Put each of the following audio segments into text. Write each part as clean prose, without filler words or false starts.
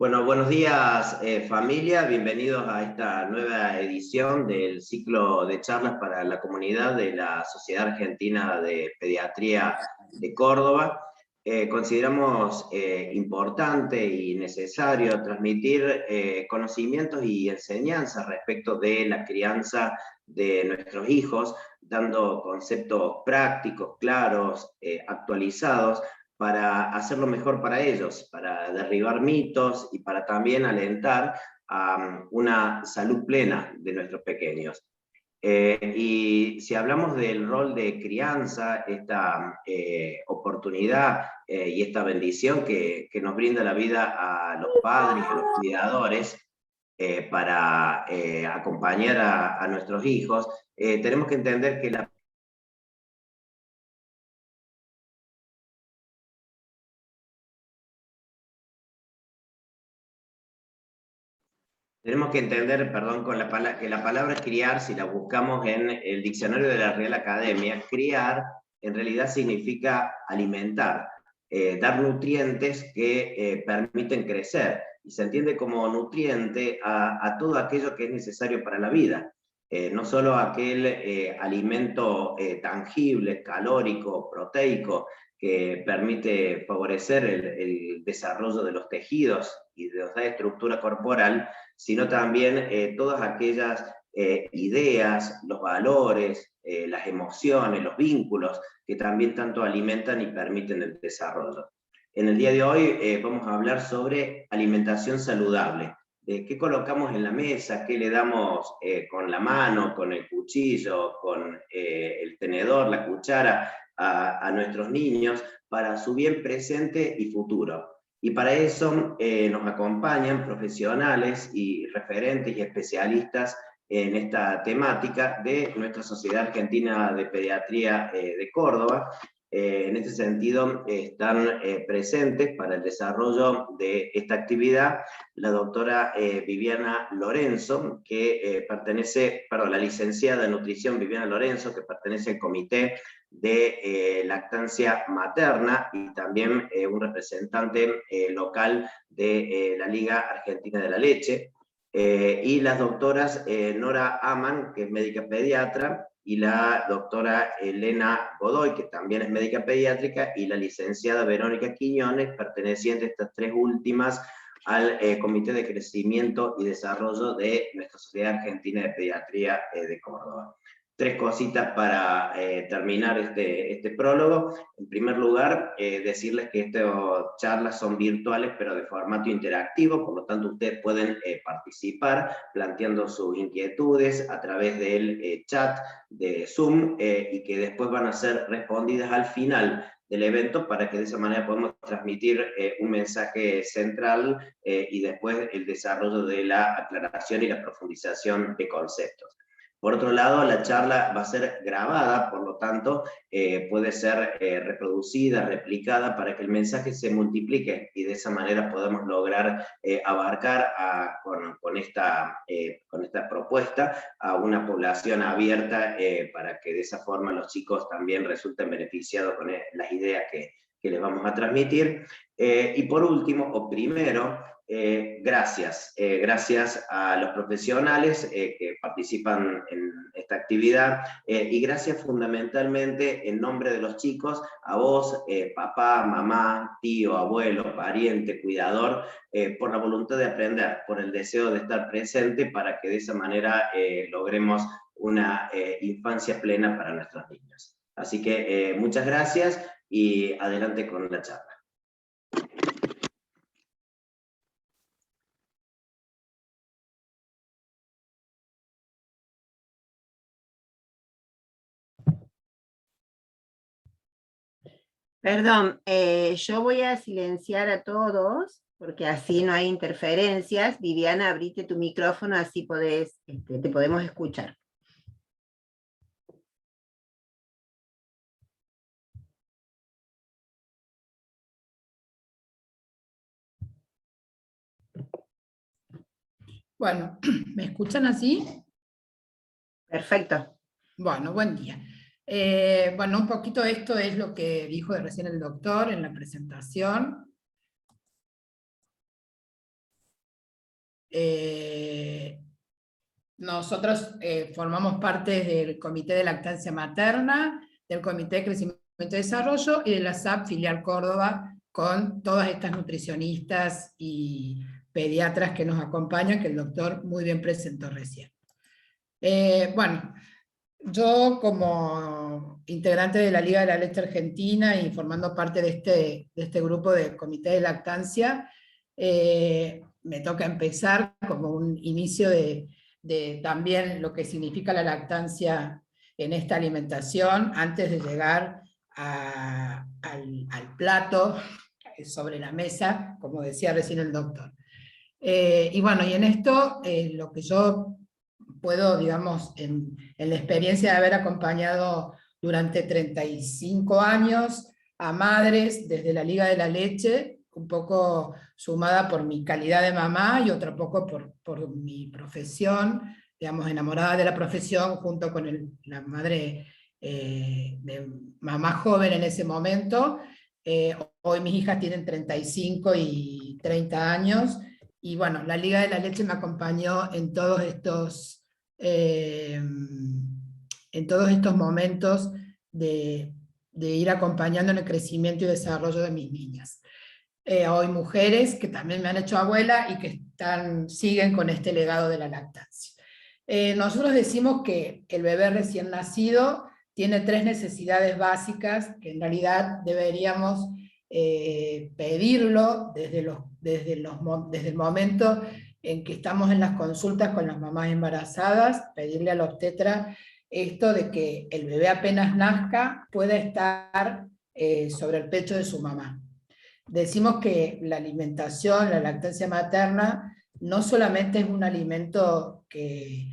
Bueno, buenos días familia, bienvenidos a esta nueva edición del ciclo de charlas para la comunidad de la Sociedad Argentina de Pediatría de Córdoba. Consideramos importante y necesario transmitir conocimientos y enseñanzas respecto de la crianza de nuestros hijos, dando conceptos prácticos, claros, actualizados, para hacerlo mejor para ellos, para derribar mitos y para también alentar a una salud plena de nuestros pequeños. Y si hablamos del rol de crianza, esta oportunidad y esta bendición que nos brinda la vida a los padres, a los cuidadores, para acompañar a nuestros hijos, tenemos que entender que la Tenemos que entender, perdón, que la palabra criar, si la buscamos en el diccionario de la Real Academia, criar en realidad significa alimentar, dar nutrientes que permiten crecer, y se entiende como nutriente a todo aquello que es necesario para la vida. No solo aquel alimento tangible, calórico, proteico, que permite favorecer el desarrollo de los tejidos y de la estructura corporal, sino también todas aquellas ideas, los valores, las emociones, los vínculos que también tanto alimentan y permiten el desarrollo. En el día de hoy vamos a hablar sobre alimentación saludable. ¿Qué colocamos en la mesa? ¿Qué le damos con la mano, con el cuchillo, con el tenedor, la cuchara a nuestros niños para su bien presente y futuro? Y para eso nos acompañan profesionales y referentes y especialistas en esta temática de nuestra Sociedad Argentina de Pediatría de Córdoba. En este sentido, están presentes para el desarrollo de esta actividad la doctora Viviana Lorenzo, que la licenciada en nutrición Viviana Lorenzo, que pertenece al comité de lactancia materna, y también un representante local de la Liga Argentina de la Leche, y las doctoras Nora Aman, que es médica pediatra, y la doctora Elena Godoy, que también es médica pediátrica, y la licenciada Verónica Quiñones, perteneciente a estas tres últimas al Comité de Crecimiento y Desarrollo de nuestra Sociedad Argentina de Pediatría de Córdoba. Tres cositas para terminar este prólogo. En primer lugar, decirles que estas charlas son virtuales, pero de formato interactivo, por lo tanto ustedes pueden participar planteando sus inquietudes a través del chat de Zoom, y que después van a ser respondidas al final del evento, para que de esa manera podamos transmitir un mensaje central y después el desarrollo de la aclaración y la profundización de conceptos. Por otro lado, la charla va a ser grabada, por lo tanto, puede ser reproducida, replicada, para que el mensaje se multiplique y de esa manera podamos lograr abarcar con esta propuesta a una población abierta, para que de esa forma los chicos también resulten beneficiados con las ideas que les vamos a transmitir. Y por último, o primero, gracias a los profesionales que participan en esta actividad, y gracias fundamentalmente en nombre de los chicos a vos, papá, mamá, tío, abuelo, pariente, cuidador, por la voluntad de aprender, por el deseo de estar presente, para que de esa manera logremos una infancia plena para nuestros niños. Así que muchas gracias y adelante con la charla. Perdón, yo voy a silenciar a todos, porque así no hay interferencias. Viviana, abrite tu micrófono, así te podemos escuchar. Bueno, ¿me escuchan así? Perfecto. Bueno, buen día. Bueno, un poquito esto es lo que dijo recién el doctor en la presentación. nosotros formamos parte del Comité de Lactancia Materna, del Comité de Crecimiento y Desarrollo y de la SAP Filial Córdoba, con todas estas nutricionistas y pediatras que nos acompañan, que el doctor muy bien presentó recién. Bueno, yo como integrante de la Liga de la Leche Argentina y formando parte de este grupo de Comité de Lactancia, me toca empezar como un inicio de también lo que significa la lactancia en esta alimentación, antes de llegar al plato sobre la mesa, como decía recién el doctor. Y bueno, y en esto lo que yo puedo, digamos, en la experiencia de haber acompañado durante 35 años a madres desde la Liga de la Leche, un poco sumada por mi calidad de mamá y otro poco por mi profesión, digamos, enamorada de la profesión, junto con la madre de mamá joven en ese momento. Hoy mis hijas tienen 35 y 30 años, y bueno, la Liga de la Leche me acompañó en todos estos momentos de ir acompañando en el crecimiento y desarrollo de mis niñas. Hoy mujeres que también me han hecho abuela y que siguen con este legado de la lactancia. Nosotros decimos que el bebé recién nacido tiene 3 necesidades básicas que en realidad deberíamos pedirlo desde el momento en que estamos en las consultas con las mamás embarazadas, pedirle a la obstetra esto de que el bebé apenas nazca pueda estar sobre el pecho de su mamá. Decimos que la alimentación, la lactancia materna, no solamente es un alimento que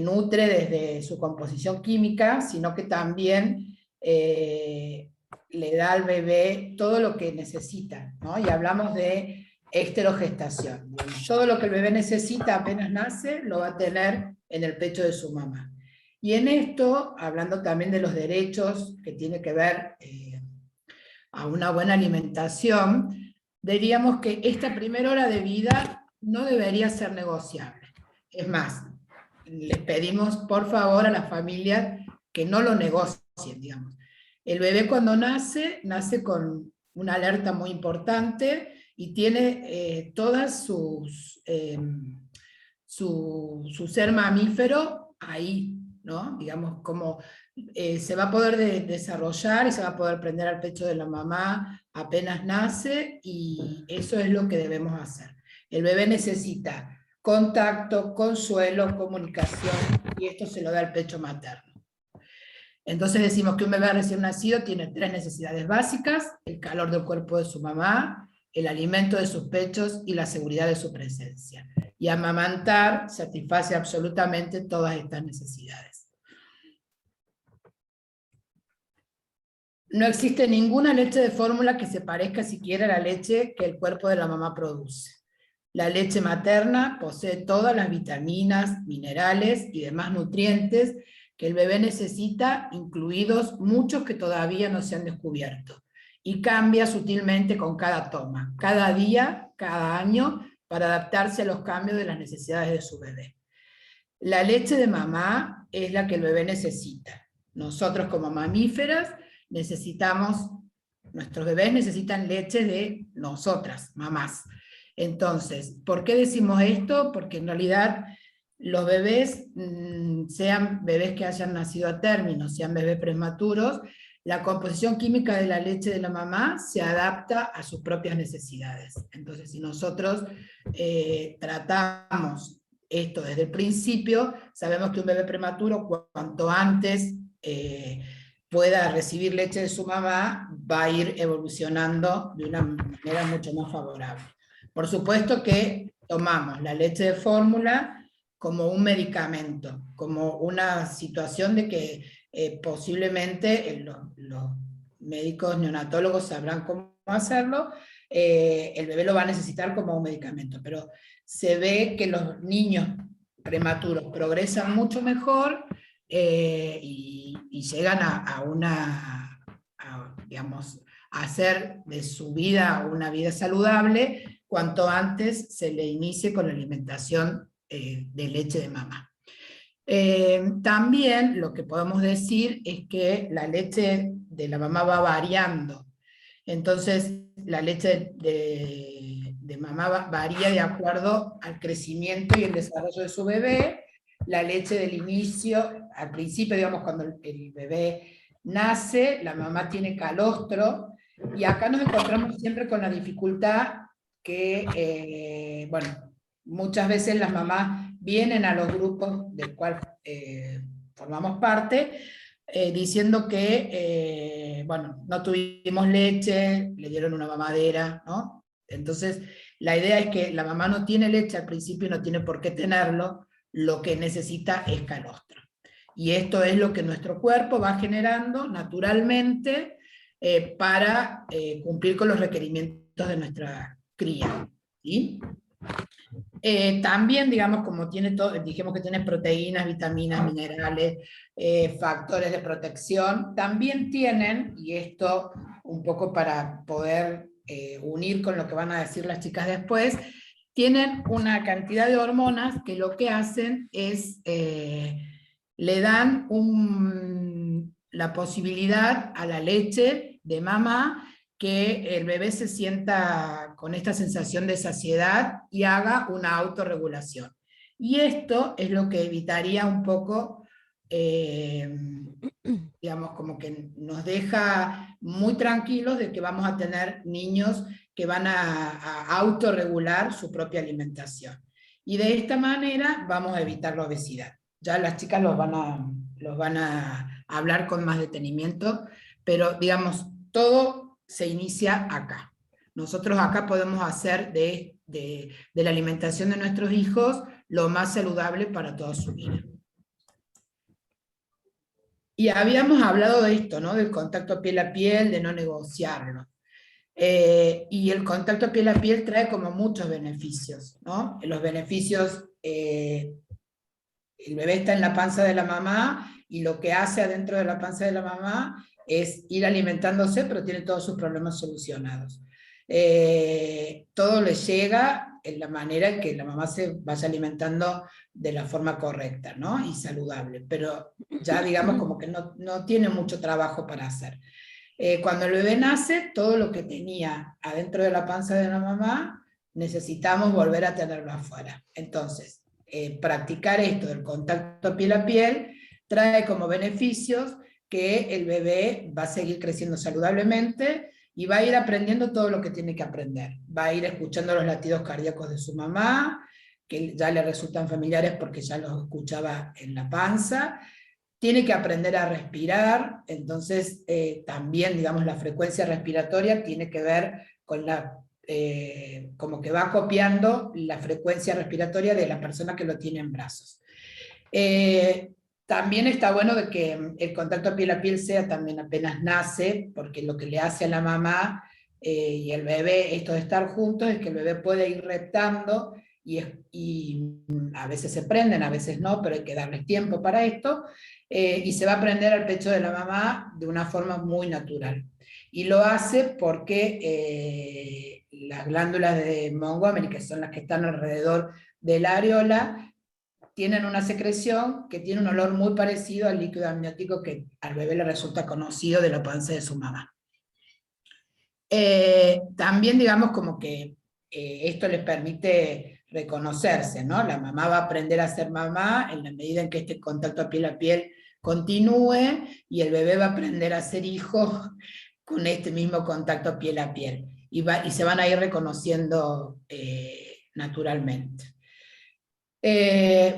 nutre desde su composición química, sino que también le da al bebé todo lo que necesita, ¿no? Y hablamos de esterogestación. Todo lo que el bebé necesita apenas nace, lo va a tener en el pecho de su mamá. Y en esto, hablando también de los derechos que tiene que ver a una buena alimentación, diríamos que esta primera hora de vida no debería ser negociable. Es más, les pedimos por favor a las familias que no lo negocien, digamos. El bebé cuando nace con una alerta muy importante y tiene todas su ser mamífero ahí, ¿no? Digamos, como se va a poder desarrollar y se va a poder prender al pecho de la mamá apenas nace, y eso es lo que debemos hacer. El bebé necesita contacto, consuelo, comunicación, y esto se lo da el pecho materno. Entonces decimos que un bebé recién nacido tiene 3 necesidades básicas: el calor del cuerpo de su mamá, el alimento de sus pechos y la seguridad de su presencia. Y amamantar satisface absolutamente todas estas necesidades. No existe ninguna leche de fórmula que se parezca siquiera a la leche que el cuerpo de la mamá produce. La leche materna posee todas las vitaminas, minerales y demás nutrientes que el bebé necesita, incluidos muchos que todavía no se han descubierto, y cambia sutilmente con cada toma, cada día, cada año, para adaptarse a los cambios de las necesidades de su bebé. La leche de mamá es la que el bebé necesita. Nosotros como mamíferas nuestros bebés necesitan leche de nosotras, mamás. Entonces, ¿por qué decimos esto? Porque en realidad los bebés, sean bebés que hayan nacido a término, sean bebés prematuros, la composición química de la leche de la mamá se adapta a sus propias necesidades. Entonces, si nosotros tratamos esto desde el principio, sabemos que un bebé prematuro, cuanto antes pueda recibir leche de su mamá, va a ir evolucionando de una manera mucho más favorable. Por supuesto que tomamos la leche de fórmula como un medicamento, como una situación de que posiblemente los médicos neonatólogos sabrán cómo hacerlo, el bebé lo va a necesitar como un medicamento, pero se ve que los niños prematuros progresan mucho mejor y llegan digamos, a hacer de su vida una vida saludable cuanto antes se le inicie con la alimentación de leche de mamá. También lo que podemos decir es que la leche de la mamá va variando. Entonces, la leche de mamá varía de acuerdo al crecimiento y el desarrollo de su bebé. La leche del inicio, al principio, digamos, cuando el bebé nace, la mamá tiene calostro, y acá nos encontramos siempre con la dificultad que, bueno, muchas veces las mamás vienen a los grupos del cual formamos parte, diciendo que, bueno, no tuvimos leche, le dieron una mamadera, ¿no? Entonces, la idea es que la mamá no tiene leche al principio y no tiene por qué tenerlo, lo que necesita es calostro. Y esto es lo que nuestro cuerpo va generando naturalmente para cumplir con los requerimientos de nuestra cría, ¿sí? También, digamos, como tiene todo, dijimos que tiene proteínas, vitaminas, minerales, factores de protección, también tienen, y esto un poco para poder unir con lo que van a decir las chicas después, tienen una cantidad de hormonas que lo que hacen es, le dan la posibilidad a la leche de mamá que el bebé se sienta con esta sensación de saciedad y haga una autorregulación. Y esto es lo que evitaría un poco, digamos, como que nos deja muy tranquilos de que vamos a tener niños que van a autorregular su propia alimentación. Y de esta manera vamos a evitar la obesidad. Ya las chicas los van a hablar con más detenimiento, pero digamos, todo se inicia acá. Nosotros acá podemos hacer de la alimentación de nuestros hijos lo más saludable para toda su vida. Y habíamos hablado de esto, ¿no? Del contacto piel a piel, de no negociarlo. Y el contacto piel a piel trae como muchos beneficios, ¿no? Los beneficios, el bebé está en la panza de la mamá, y lo que hace adentro de la panza de la mamá es ir alimentándose, pero tiene todos sus problemas solucionados. Todo le llega en la manera en que la mamá se vaya alimentando de la forma correcta, ¿no? Y saludable, pero ya digamos como que no tiene mucho trabajo para hacer. Cuando el bebé nace, todo lo que tenía adentro de la panza de la mamá, necesitamos volver a tenerlo afuera. Entonces, practicar esto del contacto piel a piel trae como beneficios que el bebé va a seguir creciendo saludablemente y va a ir aprendiendo todo lo que tiene que aprender. Va a ir escuchando los latidos cardíacos de su mamá, que ya le resultan familiares porque ya los escuchaba en la panza. Tiene que aprender a respirar, entonces también, digamos, la frecuencia respiratoria tiene que ver con como que va copiando la frecuencia respiratoria de la persona que lo tiene en brazos. También está bueno de que el contacto piel a piel sea también apenas nace, porque lo que le hace a la mamá y el bebé, esto de estar juntos, es que el bebé puede ir reptando, y a veces se prenden, a veces no, pero hay que darles tiempo para esto, y se va a prender al pecho de la mamá de una forma muy natural. Y lo hace porque las glándulas de Montgomery, que son las que están alrededor de la areola, tienen una secreción que tiene un olor muy parecido al líquido amniótico que al bebé le resulta conocido de la panza de su mamá. También digamos como que esto les permite reconocerse, ¿no? La mamá va a aprender a ser mamá en la medida en que este contacto a piel continúe, y el bebé va a aprender a ser hijo con este mismo contacto piel a piel. Y se van a ir reconociendo naturalmente.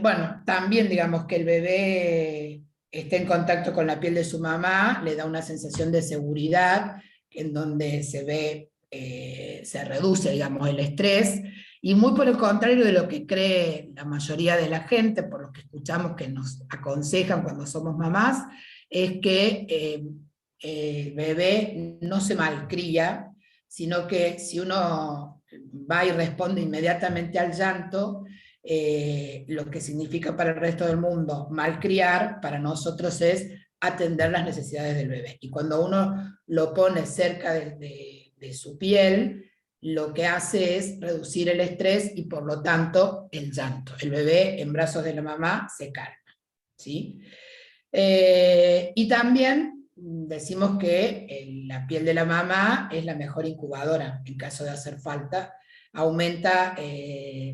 Bueno, también digamos que el bebé esté en contacto con la piel de su mamá, le da una sensación de seguridad, en donde se reduce, digamos, el estrés, y muy por el contrario de lo que cree la mayoría de la gente, por lo que escuchamos que nos aconsejan cuando somos mamás, es que el bebé no se malcría, sino que si uno va y responde inmediatamente al llanto, lo que significa para el resto del mundo malcriar, para nosotros es atender las necesidades del bebé. Y cuando uno lo pone cerca de su piel, lo que hace es reducir el estrés y por lo tanto el llanto. El bebé en brazos de la mamá se calma, ¿sí? Y también decimos que la piel de la mamá es la mejor incubadora en caso de hacer falta. Aumenta,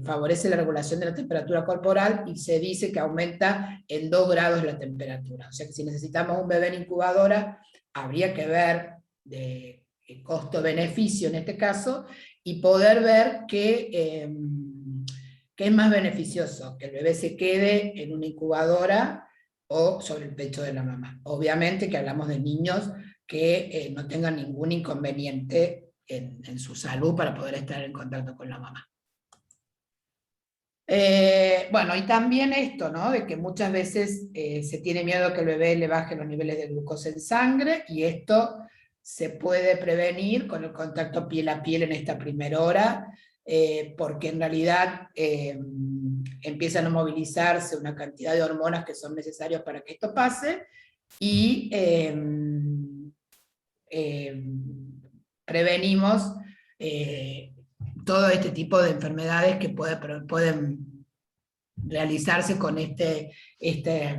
favorece la regulación de la temperatura corporal y se dice que aumenta en 2 grados la temperatura. O sea que si necesitamos un bebé en incubadora, habría que ver de costo-beneficio en este caso, y poder ver qué es más beneficioso, que el bebé se quede en una incubadora o sobre el pecho de la mamá. Obviamente que hablamos de niños que no tengan ningún inconveniente en su salud para poder estar en contacto con la mamá. Bueno, y también esto, ¿no? De que muchas veces se tiene miedo que el bebé le baje los niveles de glucosa en sangre, y esto se puede prevenir con el contacto piel a piel en esta primera hora, porque en realidad empiezan a movilizarse una cantidad de hormonas que son necesarias para que esto pase, y prevenimos todo este tipo de enfermedades que pueden realizarse con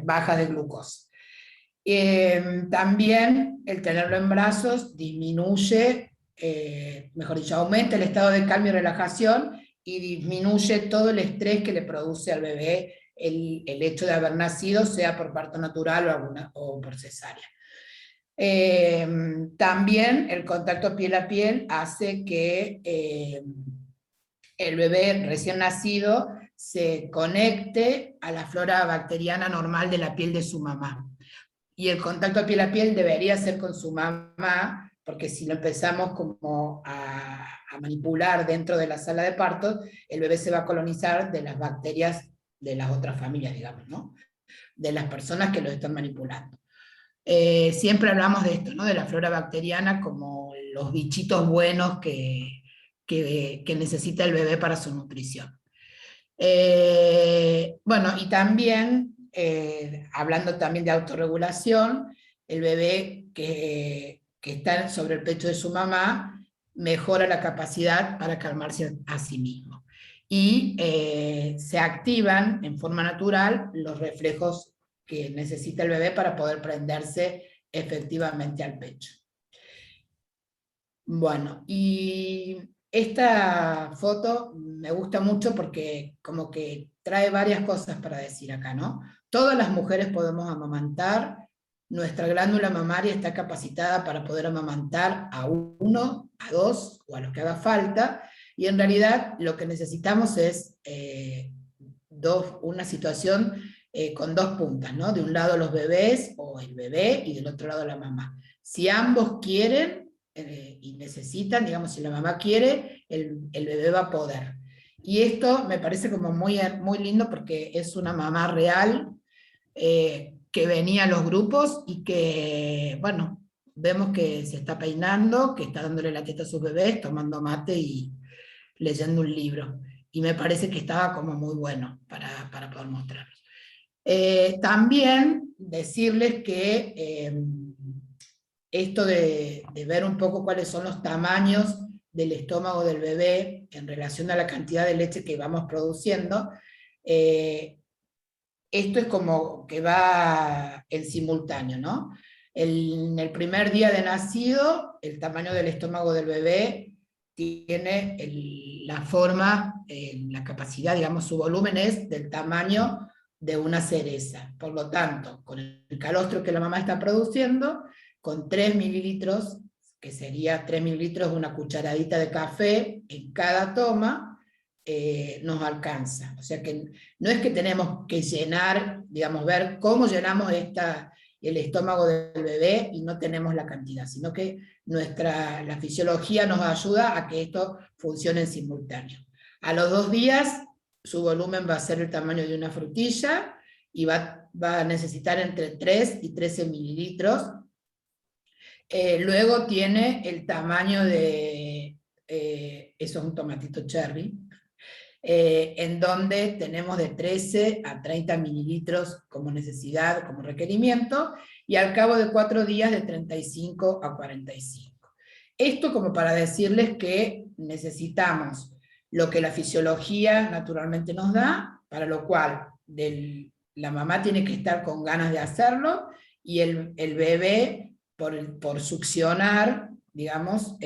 baja de glucosa. También el tenerlo en brazos disminuye, mejor dicho, aumenta el estado de calma y relajación, y disminuye todo el estrés que le produce al bebé el hecho de haber nacido, sea por parto natural o por cesárea. También el contacto piel a piel hace que el bebé recién nacido se conecte a la flora bacteriana normal de la piel de su mamá. Y el contacto piel a piel debería ser con su mamá, porque si lo empezamos como a manipular dentro de la sala de parto, el bebé se va a colonizar de las bacterias de las otras familias, digamos, ¿no? De las personas que lo están manipulando. Siempre hablamos de esto, ¿no? De la flora bacteriana como los bichitos buenos que necesita el bebé para su nutrición. Bueno, y también, hablando también de autorregulación, el bebé que está sobre el pecho de su mamá mejora la capacidad para calmarse a sí mismo. Y se activan en forma natural los reflejos que necesita el bebé para poder prenderse efectivamente al pecho. Bueno, y esta foto me gusta mucho porque como que trae varias cosas para decir acá, ¿no? Todas las mujeres podemos amamantar, nuestra glándula mamaria está capacitada para poder amamantar a 1, a 2 o a los que haga falta, y en realidad lo que necesitamos es una situación con 2 puntas, ¿no? De un lado los bebés o el bebé y del otro lado la mamá. Si ambos quieren y necesitan, digamos, si la mamá quiere, el bebé va a poder. Y esto me parece como muy, muy lindo porque es una mamá real que venía a los grupos y que, bueno, vemos que se está peinando, que está dándole la teta a sus bebés, tomando mate y leyendo un libro. Y me parece que estaba como muy bueno para poder mostrarlos. También decirles que esto de ver un poco cuáles son los tamaños del estómago del bebé en relación a la cantidad de leche que vamos produciendo, esto es como que va en simultáneo, ¿no? En el primer día de nacido, el tamaño del estómago del bebé tiene la forma, la capacidad, digamos, su volumen es del tamaño de una cereza. Por lo tanto, con el calostro que la mamá está produciendo, con 3 mililitros, que sería 3 mililitros de una cucharadita de café en cada toma, nos alcanza. O sea que no es que tenemos que llenar, digamos, ver cómo llenamos el estómago del bebé y no tenemos la cantidad, sino que la fisiología nos ayuda a que esto funcione en simultáneo. A los 2 días, su volumen va a ser el tamaño de una frutilla y va a necesitar entre 3 y 13 mililitros. Luego tiene el tamaño de, eso es un tomatito cherry, en donde tenemos de 13 a 30 mililitros como necesidad, como requerimiento, y al cabo de 4 días de 35 a 45. Esto como para decirles que necesitamos lo que la fisiología naturalmente nos da, para lo cual la mamá tiene que estar con ganas de hacerlo, y el bebé, por succionar, digamos,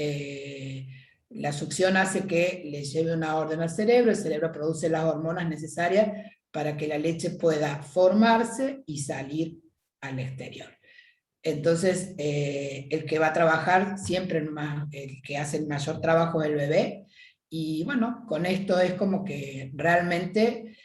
la succión hace que le lleve una orden al cerebro, el cerebro produce las hormonas necesarias para que la leche pueda formarse y salir al exterior. Entonces, el que va a trabajar siempre, el que hace el mayor trabajo es el bebé, y bueno, con esto es como que realmente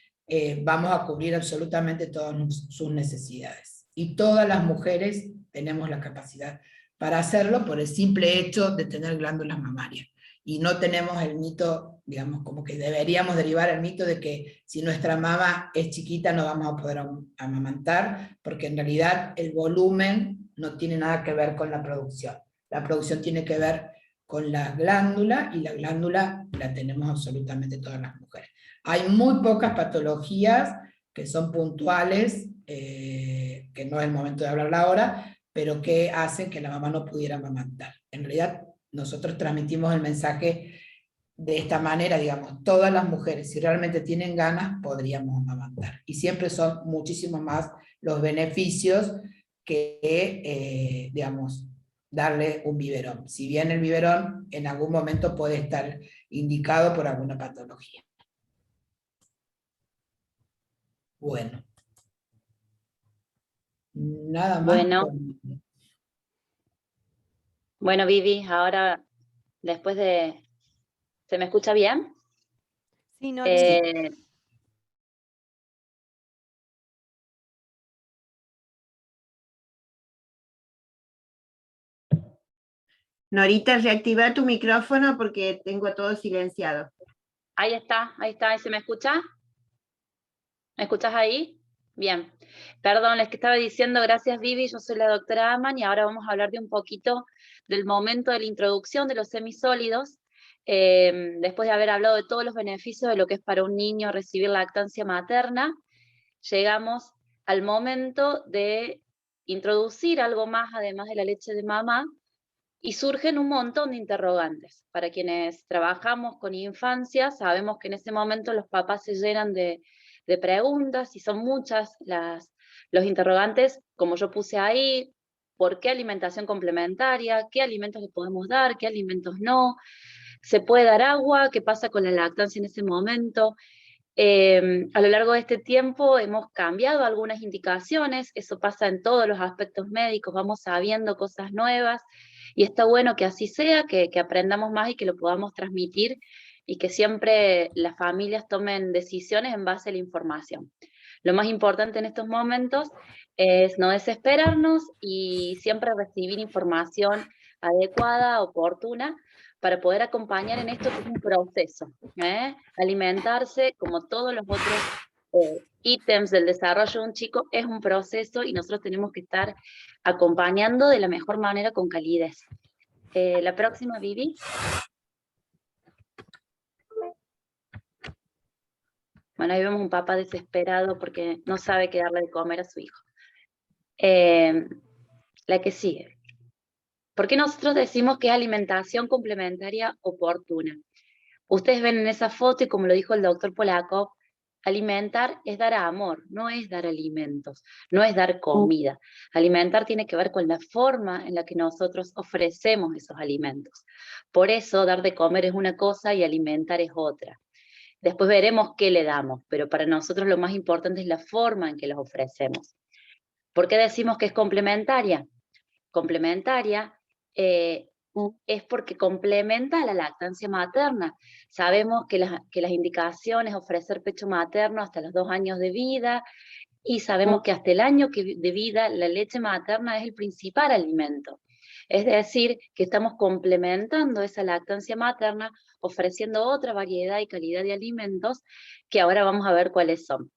vamos a cubrir absolutamente todas sus necesidades. Y todas las mujeres tenemos la capacidad para hacerlo por el simple hecho de tener glándulas mamarias. Y no tenemos el mito, digamos, como que deberíamos derivar el mito de que si nuestra mama es chiquita no vamos a poder amamantar, porque en realidad el volumen no tiene nada que ver con la producción. La producción tiene que ver con la glándula, y la glándula la tenemos absolutamente todas las mujeres. Hay muy pocas patologías que son puntuales, que no es el momento de hablarla ahora, pero que hacen que la mamá no pudiera amamantar. En realidad, nosotros transmitimos el mensaje de esta manera, digamos, todas las mujeres, si realmente tienen ganas, podríamos amamantar. Y siempre son muchísimo más los beneficios que, digamos, darle un biberón. Si bien el biberón en algún momento puede estar indicado por alguna patología. Bueno. Nada más. Bueno, Vivi, ahora, después de... ¿Se me escucha bien? Sí, no, Norita, reactiva tu micrófono porque tengo todo silenciado. Ahí está, ahí ¿se me escucha? ¿Me escuchas ahí? Bien. Perdón, les que estaba diciendo, gracias Vivi, yo soy la doctora Aman y ahora vamos a hablar de un poquito del momento de la introducción de los semisólidos, después de haber hablado de todos los beneficios de lo que es para un niño recibir lactancia materna, llegamos al momento de introducir algo más además de la leche de mamá, y surgen un montón de interrogantes. Para quienes trabajamos con infancia, sabemos que en ese momento los papás se llenan de preguntas, y son muchas los interrogantes, como yo puse ahí: ¿por qué alimentación complementaria? ¿Qué alimentos le podemos dar? ¿Qué alimentos no? ¿Se puede dar agua? ¿Qué pasa con la lactancia en ese momento? A lo largo de este tiempo hemos cambiado algunas indicaciones, eso pasa en todos los aspectos médicos, vamos sabiendo cosas nuevas, y está bueno que así sea, que aprendamos más y que lo podamos transmitir, y que siempre las familias tomen decisiones en base a la información. Lo más importante en estos momentos es no desesperarnos y siempre recibir información adecuada, oportuna, para poder acompañar en esto, que es un proceso. Alimentarse, como todos los otros ítems del desarrollo de un chico, es un proceso, y nosotros tenemos que estar acompañando de la mejor manera, con calidez. La próxima, Vivi. Bueno, ahí vemos un papá desesperado porque no sabe qué darle de comer a su hijo. La que sigue. ¿Por qué nosotros decimos que es alimentación complementaria oportuna? Ustedes ven en esa foto, y como lo dijo el doctor Polakov, alimentar es dar amor, no es dar alimentos, no es dar comida. Alimentar tiene que ver con la forma en la que nosotros ofrecemos esos alimentos. Por eso dar de comer es una cosa y alimentar es otra. Después veremos qué le damos, pero para nosotros lo más importante es la forma en que los ofrecemos. ¿Por qué decimos que es complementaria? Complementaria es porque complementa a la lactancia materna. Sabemos que las indicaciones: ofrecer pecho materno hasta los 2 años de vida, y sabemos que hasta el año de vida la leche materna es el principal alimento. Es decir, que estamos complementando esa lactancia materna, ofreciendo otra variedad y calidad de alimentos, que ahora vamos a ver cuáles son.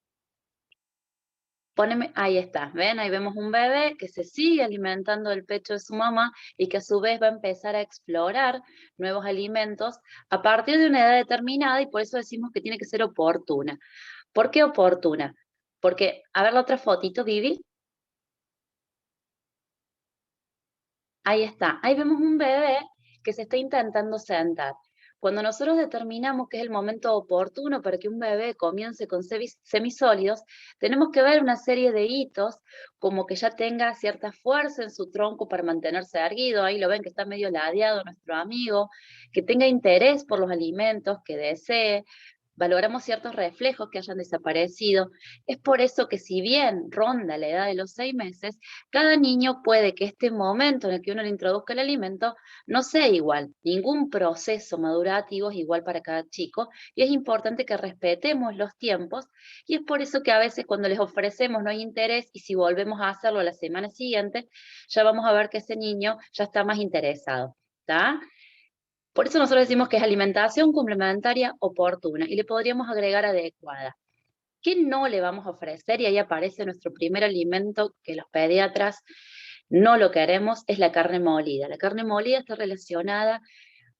Ahí está, ¿ven? Ahí vemos un bebé que se sigue alimentando del pecho de su mamá, y que a su vez va a empezar a explorar nuevos alimentos a partir de una edad determinada, y por eso decimos que tiene que ser oportuna. ¿Por qué oportuna? Porque, a ver la otra fotito, Vivi. Ahí está, ahí vemos un bebé que se está intentando sentar. Cuando nosotros determinamos que es el momento oportuno para que un bebé comience con semisólidos, tenemos que ver una serie de hitos, como que ya tenga cierta fuerza en su tronco para mantenerse erguido, ahí lo ven que está medio ladeado nuestro amigo, que tenga interés por los alimentos, que desee. Valoramos ciertos reflejos que hayan desaparecido. Es por eso que si bien ronda la edad de los 6 meses, cada niño puede que este momento en el que uno le introduzca el alimento no sea igual. Ningún proceso madurativo es igual para cada chico y es importante que respetemos los tiempos, y es por eso que a veces cuando les ofrecemos no hay interés, y si volvemos a hacerlo la semana siguiente, ya vamos a ver que ese niño ya está más interesado, ¿está? Por eso nosotros decimos que es alimentación complementaria oportuna, y le podríamos agregar adecuada. ¿Qué no le vamos a ofrecer? Y ahí aparece nuestro primer alimento que los pediatras no lo queremos, es la carne molida. La carne molida está relacionada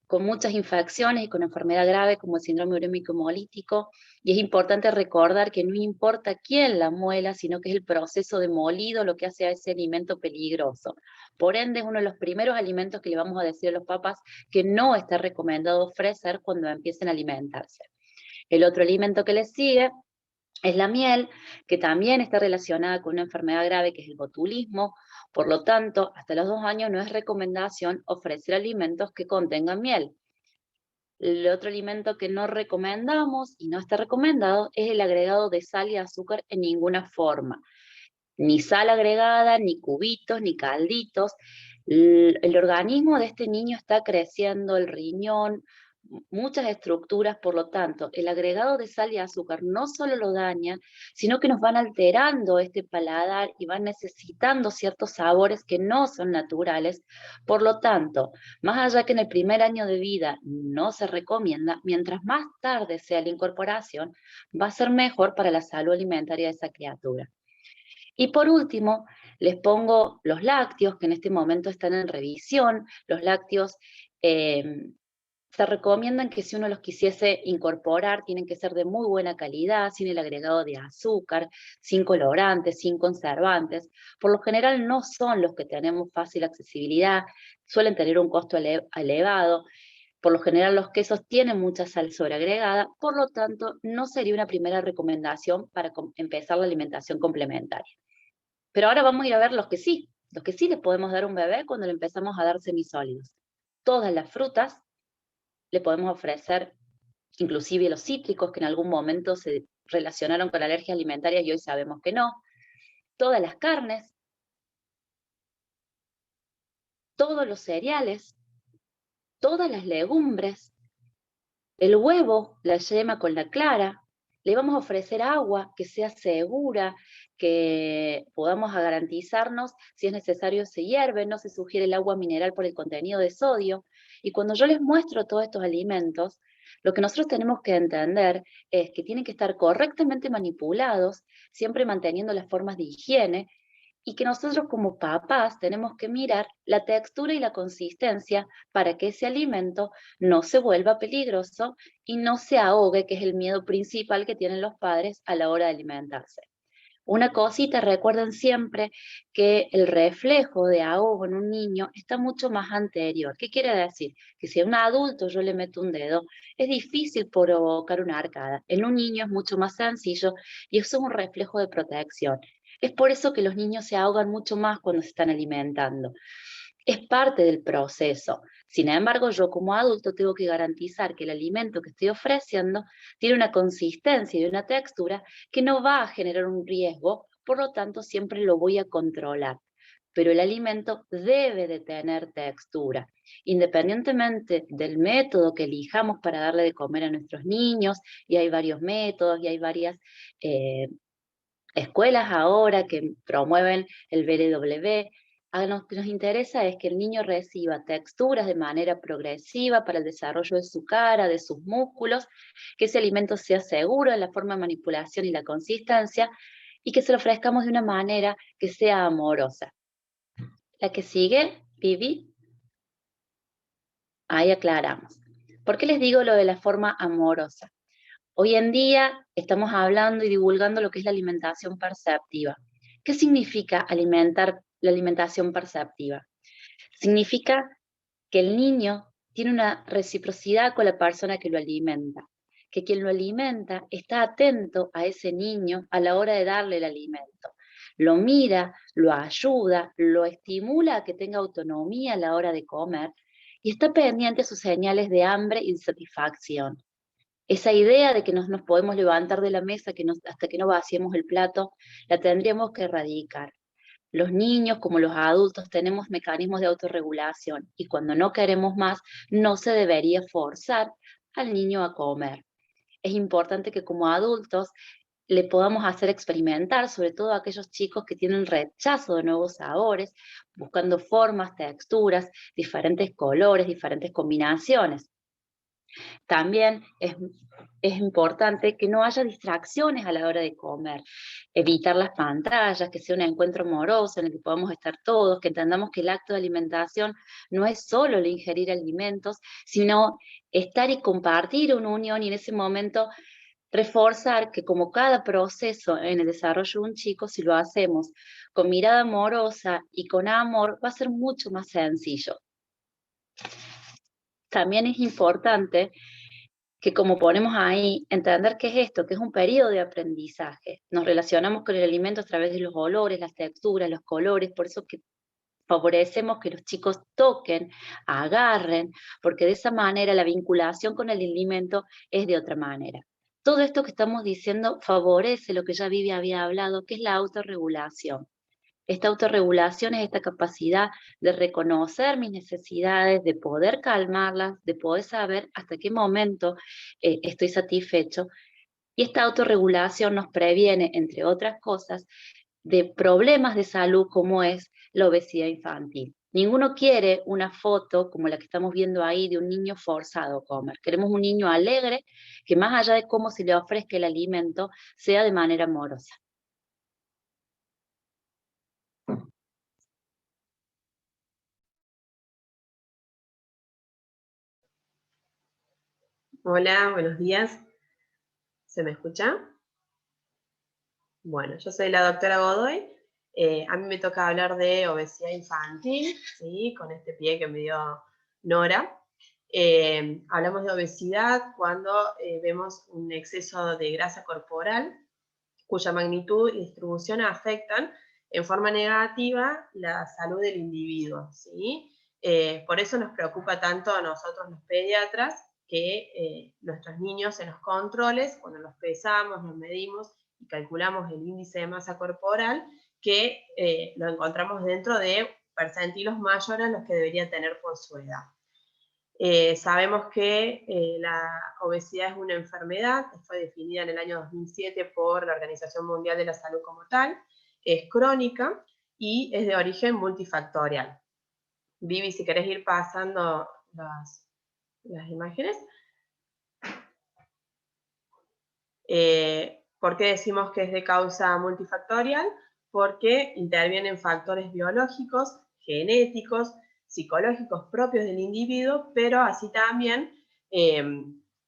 con muchas infecciones y con enfermedad grave como el síndrome urémico hemolítico, y es importante recordar que no importa quién la muela, sino que es el proceso de molido lo que hace a ese alimento peligroso. Por ende, es uno de los primeros alimentos que le vamos a decir a los papás que no está recomendado ofrecer cuando empiecen a alimentarse. El otro alimento que les sigue es la miel, que también está relacionada con una enfermedad grave que es el botulismo. Por lo tanto, hasta los 2 años no es recomendación ofrecer alimentos que contengan miel. El otro alimento que no recomendamos y no está recomendado es el agregado de sal y azúcar en ninguna forma. Ni sal agregada, ni cubitos, ni calditos. El organismo de este niño está creciendo, el riñón, muchas estructuras, por lo tanto, el agregado de sal y azúcar no solo lo daña, sino que nos van alterando este paladar y van necesitando ciertos sabores que no son naturales. Por lo tanto, más allá que en el primer año de vida no se recomienda, mientras más tarde sea la incorporación, va a ser mejor para la salud alimentaria de esa criatura. Y por último, les pongo los lácteos, que en este momento están en revisión. Los lácteos se recomiendan que si uno los quisiese incorporar, tienen que ser de muy buena calidad, sin el agregado de azúcar, sin colorantes, sin conservantes. Por lo general no son los que tenemos fácil accesibilidad, suelen tener un costo elevado. Por lo general los quesos tienen mucha sal sobreagregada, por lo tanto no sería una primera recomendación para empezar la alimentación complementaria. Pero ahora vamos a ir a ver los que sí le podemos dar a un bebé cuando le empezamos a dar semisólidos. Todas las frutas le podemos ofrecer, inclusive los cítricos, que en algún momento se relacionaron con alergias alimentarias y hoy sabemos que no. Todas las carnes, todos los cereales, todas las legumbres, el huevo, la yema con la clara. Le vamos a ofrecer agua que sea segura, que podamos garantizarnos, si es necesario se hierve, no se sugiere el agua mineral por el contenido de sodio. Y cuando yo les muestro todos estos alimentos, lo que nosotros tenemos que entender es que tienen que estar correctamente manipulados, siempre manteniendo las formas de higiene, y que nosotros como papás tenemos que mirar la textura y la consistencia para que ese alimento no se vuelva peligroso y no se ahogue, que es el miedo principal que tienen los padres a la hora de alimentarse. Una cosita, recuerden siempre que el reflejo de ahogo en un niño está mucho más anterior. ¿Qué quiere decir? Que si a un adulto yo le meto un dedo, es difícil provocar una arcada. En un niño es mucho más sencillo y eso es un reflejo de protección. Es por eso que los niños se ahogan mucho más cuando se están alimentando. Es parte del proceso. Sin embargo, yo como adulto tengo que garantizar que el alimento que estoy ofreciendo tiene una consistencia y una textura que no va a generar un riesgo, por lo tanto siempre lo voy a controlar. Pero el alimento debe de tener textura. Independientemente del método que elijamos para darle de comer a nuestros niños, y hay varios métodos y hay varias escuelas ahora que promueven el BLW. Lo que nos interesa es que el niño reciba texturas de manera progresiva para el desarrollo de su cara, de sus músculos, que ese alimento sea seguro en la forma de manipulación y la consistencia, y que se lo ofrezcamos de una manera que sea amorosa. La que sigue, Vivi. Ahí aclaramos. ¿Por qué les digo lo de la forma amorosa? Hoy en día estamos hablando y divulgando lo que es la alimentación perceptiva. ¿Qué significa alimentar la alimentación perceptiva? Significa que el niño tiene una reciprocidad con la persona que lo alimenta, que quien lo alimenta está atento a ese niño a la hora de darle el alimento. Lo mira, lo ayuda, lo estimula a que tenga autonomía a la hora de comer y está pendiente a sus señales de hambre y de satisfacción. Esa idea de que no nos podemos levantar de la mesa hasta que no vaciemos el plato, la tendríamos que erradicar. Los niños, como los adultos, tenemos mecanismos de autorregulación y cuando no queremos más, no se debería forzar al niño a comer. Es importante que como adultos le podamos hacer experimentar, sobre todo a aquellos chicos que tienen rechazo de nuevos sabores, buscando formas, texturas, diferentes colores, diferentes combinaciones. También es importante que no haya distracciones a la hora de comer, evitar las pantallas, que sea un encuentro amoroso en el que podamos estar todos, que entendamos que el acto de alimentación no es solo el ingerir alimentos, sino estar y compartir una unión y en ese momento reforzar que como cada proceso en el desarrollo de un chico, si lo hacemos con mirada amorosa y con amor, va a ser mucho más sencillo. También es importante que como ponemos ahí, entender qué es esto, que es un periodo de aprendizaje. Nos relacionamos con el alimento a través de los olores, las texturas, los colores, por eso que favorecemos que los chicos toquen, agarren, porque de esa manera la vinculación con el alimento es de otra manera. Todo esto que estamos diciendo favorece lo que ya Vivi había hablado, que es la autorregulación. Esta autorregulación es esta capacidad de reconocer mis necesidades, de poder calmarlas, de poder saber hasta qué momento estoy satisfecho. Y esta autorregulación nos previene, entre otras cosas, de problemas de salud como es la obesidad infantil. Ninguno quiere una foto como la que estamos viendo ahí de un niño forzado a comer. Queremos un niño alegre que más allá de cómo se le ofrezca el alimento, sea de manera amorosa. Hola, buenos días. ¿Se me escucha? Bueno, yo soy la doctora Godoy. A mí me toca hablar de obesidad infantil, ¿sí? Con este pie que me dio Nora. Hablamos de obesidad cuando vemos un exceso de grasa corporal, cuya magnitud y distribución afectan en forma negativa la salud del individuo, ¿sí? Por eso nos preocupa tanto a nosotros los pediatras que nuestros niños en los controles, cuando los pesamos, los medimos y calculamos el índice de masa corporal, que lo encontramos dentro de percentilos mayores a los que debería tener por su edad. Sabemos que la obesidad es una enfermedad que fue definida en el año 2007 por la Organización Mundial de la Salud como tal, es crónica y es de origen multifactorial. Vivi, si querés ir pasando las imágenes. ¿Por qué decimos que es de causa multifactorial? Porque intervienen factores biológicos, genéticos, psicológicos propios del individuo, pero así también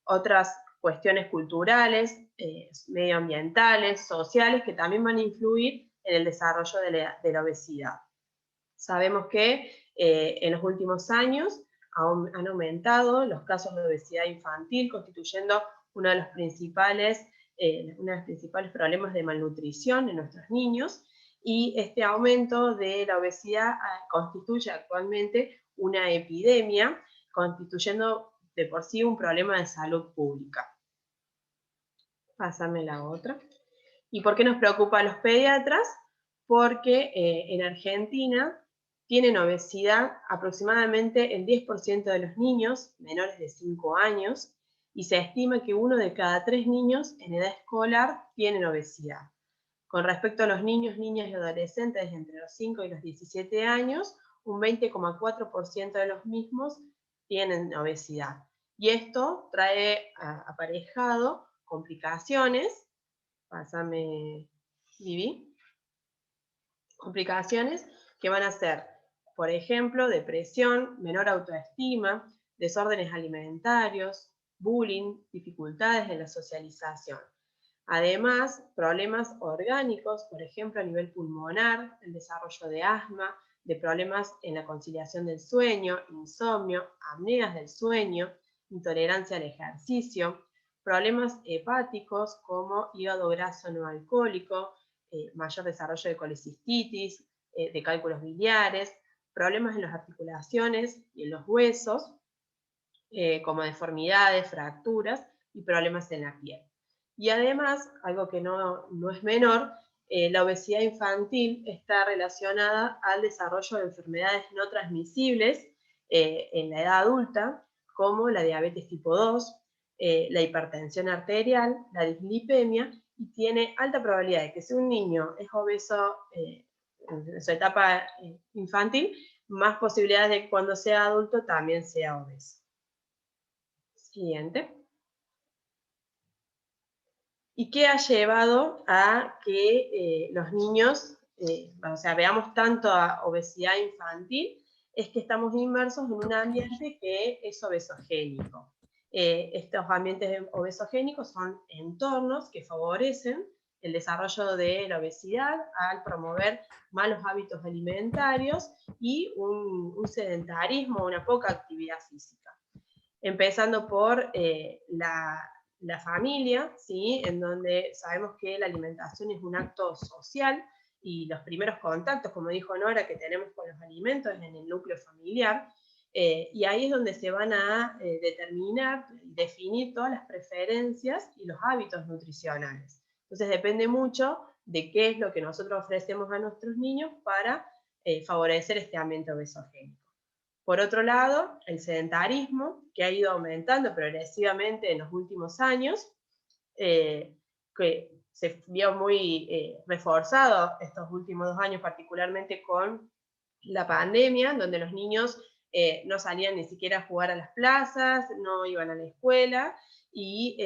otras cuestiones culturales, medioambientales, sociales, que también van a influir en el desarrollo de la obesidad. Sabemos que en los últimos años han aumentado los casos de obesidad infantil, constituyendo uno de los principales problemas de malnutrición en nuestros niños, y este aumento de la obesidad constituye actualmente una epidemia, constituyendo de por sí un problema de salud pública. Pásame la otra. ¿Y por qué nos preocupa a los pediatras? Porque en Argentina tienen obesidad aproximadamente el 10% de los niños menores de 5 años, y se estima que 1 de cada 3 niños en edad escolar tienen obesidad. Con respecto a los niños, niñas y adolescentes entre los 5 y los 17 años, un 20,4% de los mismos tienen obesidad. Y esto trae aparejado complicaciones. Pásame, Vivi. Complicaciones que van a ser, por ejemplo, depresión, menor autoestima, desórdenes alimentarios, bullying, dificultades en la socialización. Además, problemas orgánicos, por ejemplo, a nivel pulmonar, el desarrollo de asma, de problemas en la conciliación del sueño, insomnio, apneas del sueño, intolerancia al ejercicio, problemas hepáticos como hígado graso no alcohólico, mayor desarrollo de colecistitis, de cálculos biliares, problemas en las articulaciones y en los huesos, como deformidades, fracturas y problemas en la piel. Y además, algo que no es menor, la obesidad infantil está relacionada al desarrollo de enfermedades no transmisibles en la edad adulta, como la diabetes tipo 2, la hipertensión arterial, la dislipemia, y tiene alta probabilidad de que si un niño es obeso en su etapa infantil, más posibilidades de que cuando sea adulto también sea obeso. Siguiente. ¿Y qué ha llevado a que los niños, o sea, veamos tanto a obesidad infantil? Es que estamos inmersos en un ambiente que es obesogénico. Estos ambientes obesogénicos son entornos que favorecen el desarrollo de la obesidad al promover malos hábitos alimentarios y un sedentarismo, una poca actividad física. Empezando por la familia, ¿sí? En donde sabemos que la alimentación es un acto social y los primeros contactos, como dijo Nora, que tenemos con los alimentos es en el núcleo familiar, y ahí es donde se van a determinar y definir todas las preferencias y los hábitos nutricionales. Entonces depende mucho de qué es lo que nosotros ofrecemos a nuestros niños para favorecer este ambiente obesogénico. Por otro lado, el sedentarismo, que ha ido aumentando progresivamente en los últimos años, que se vio muy reforzado estos últimos 2 años, particularmente con la pandemia, donde los niños no salían ni siquiera a jugar a las plazas, no iban a la escuela, y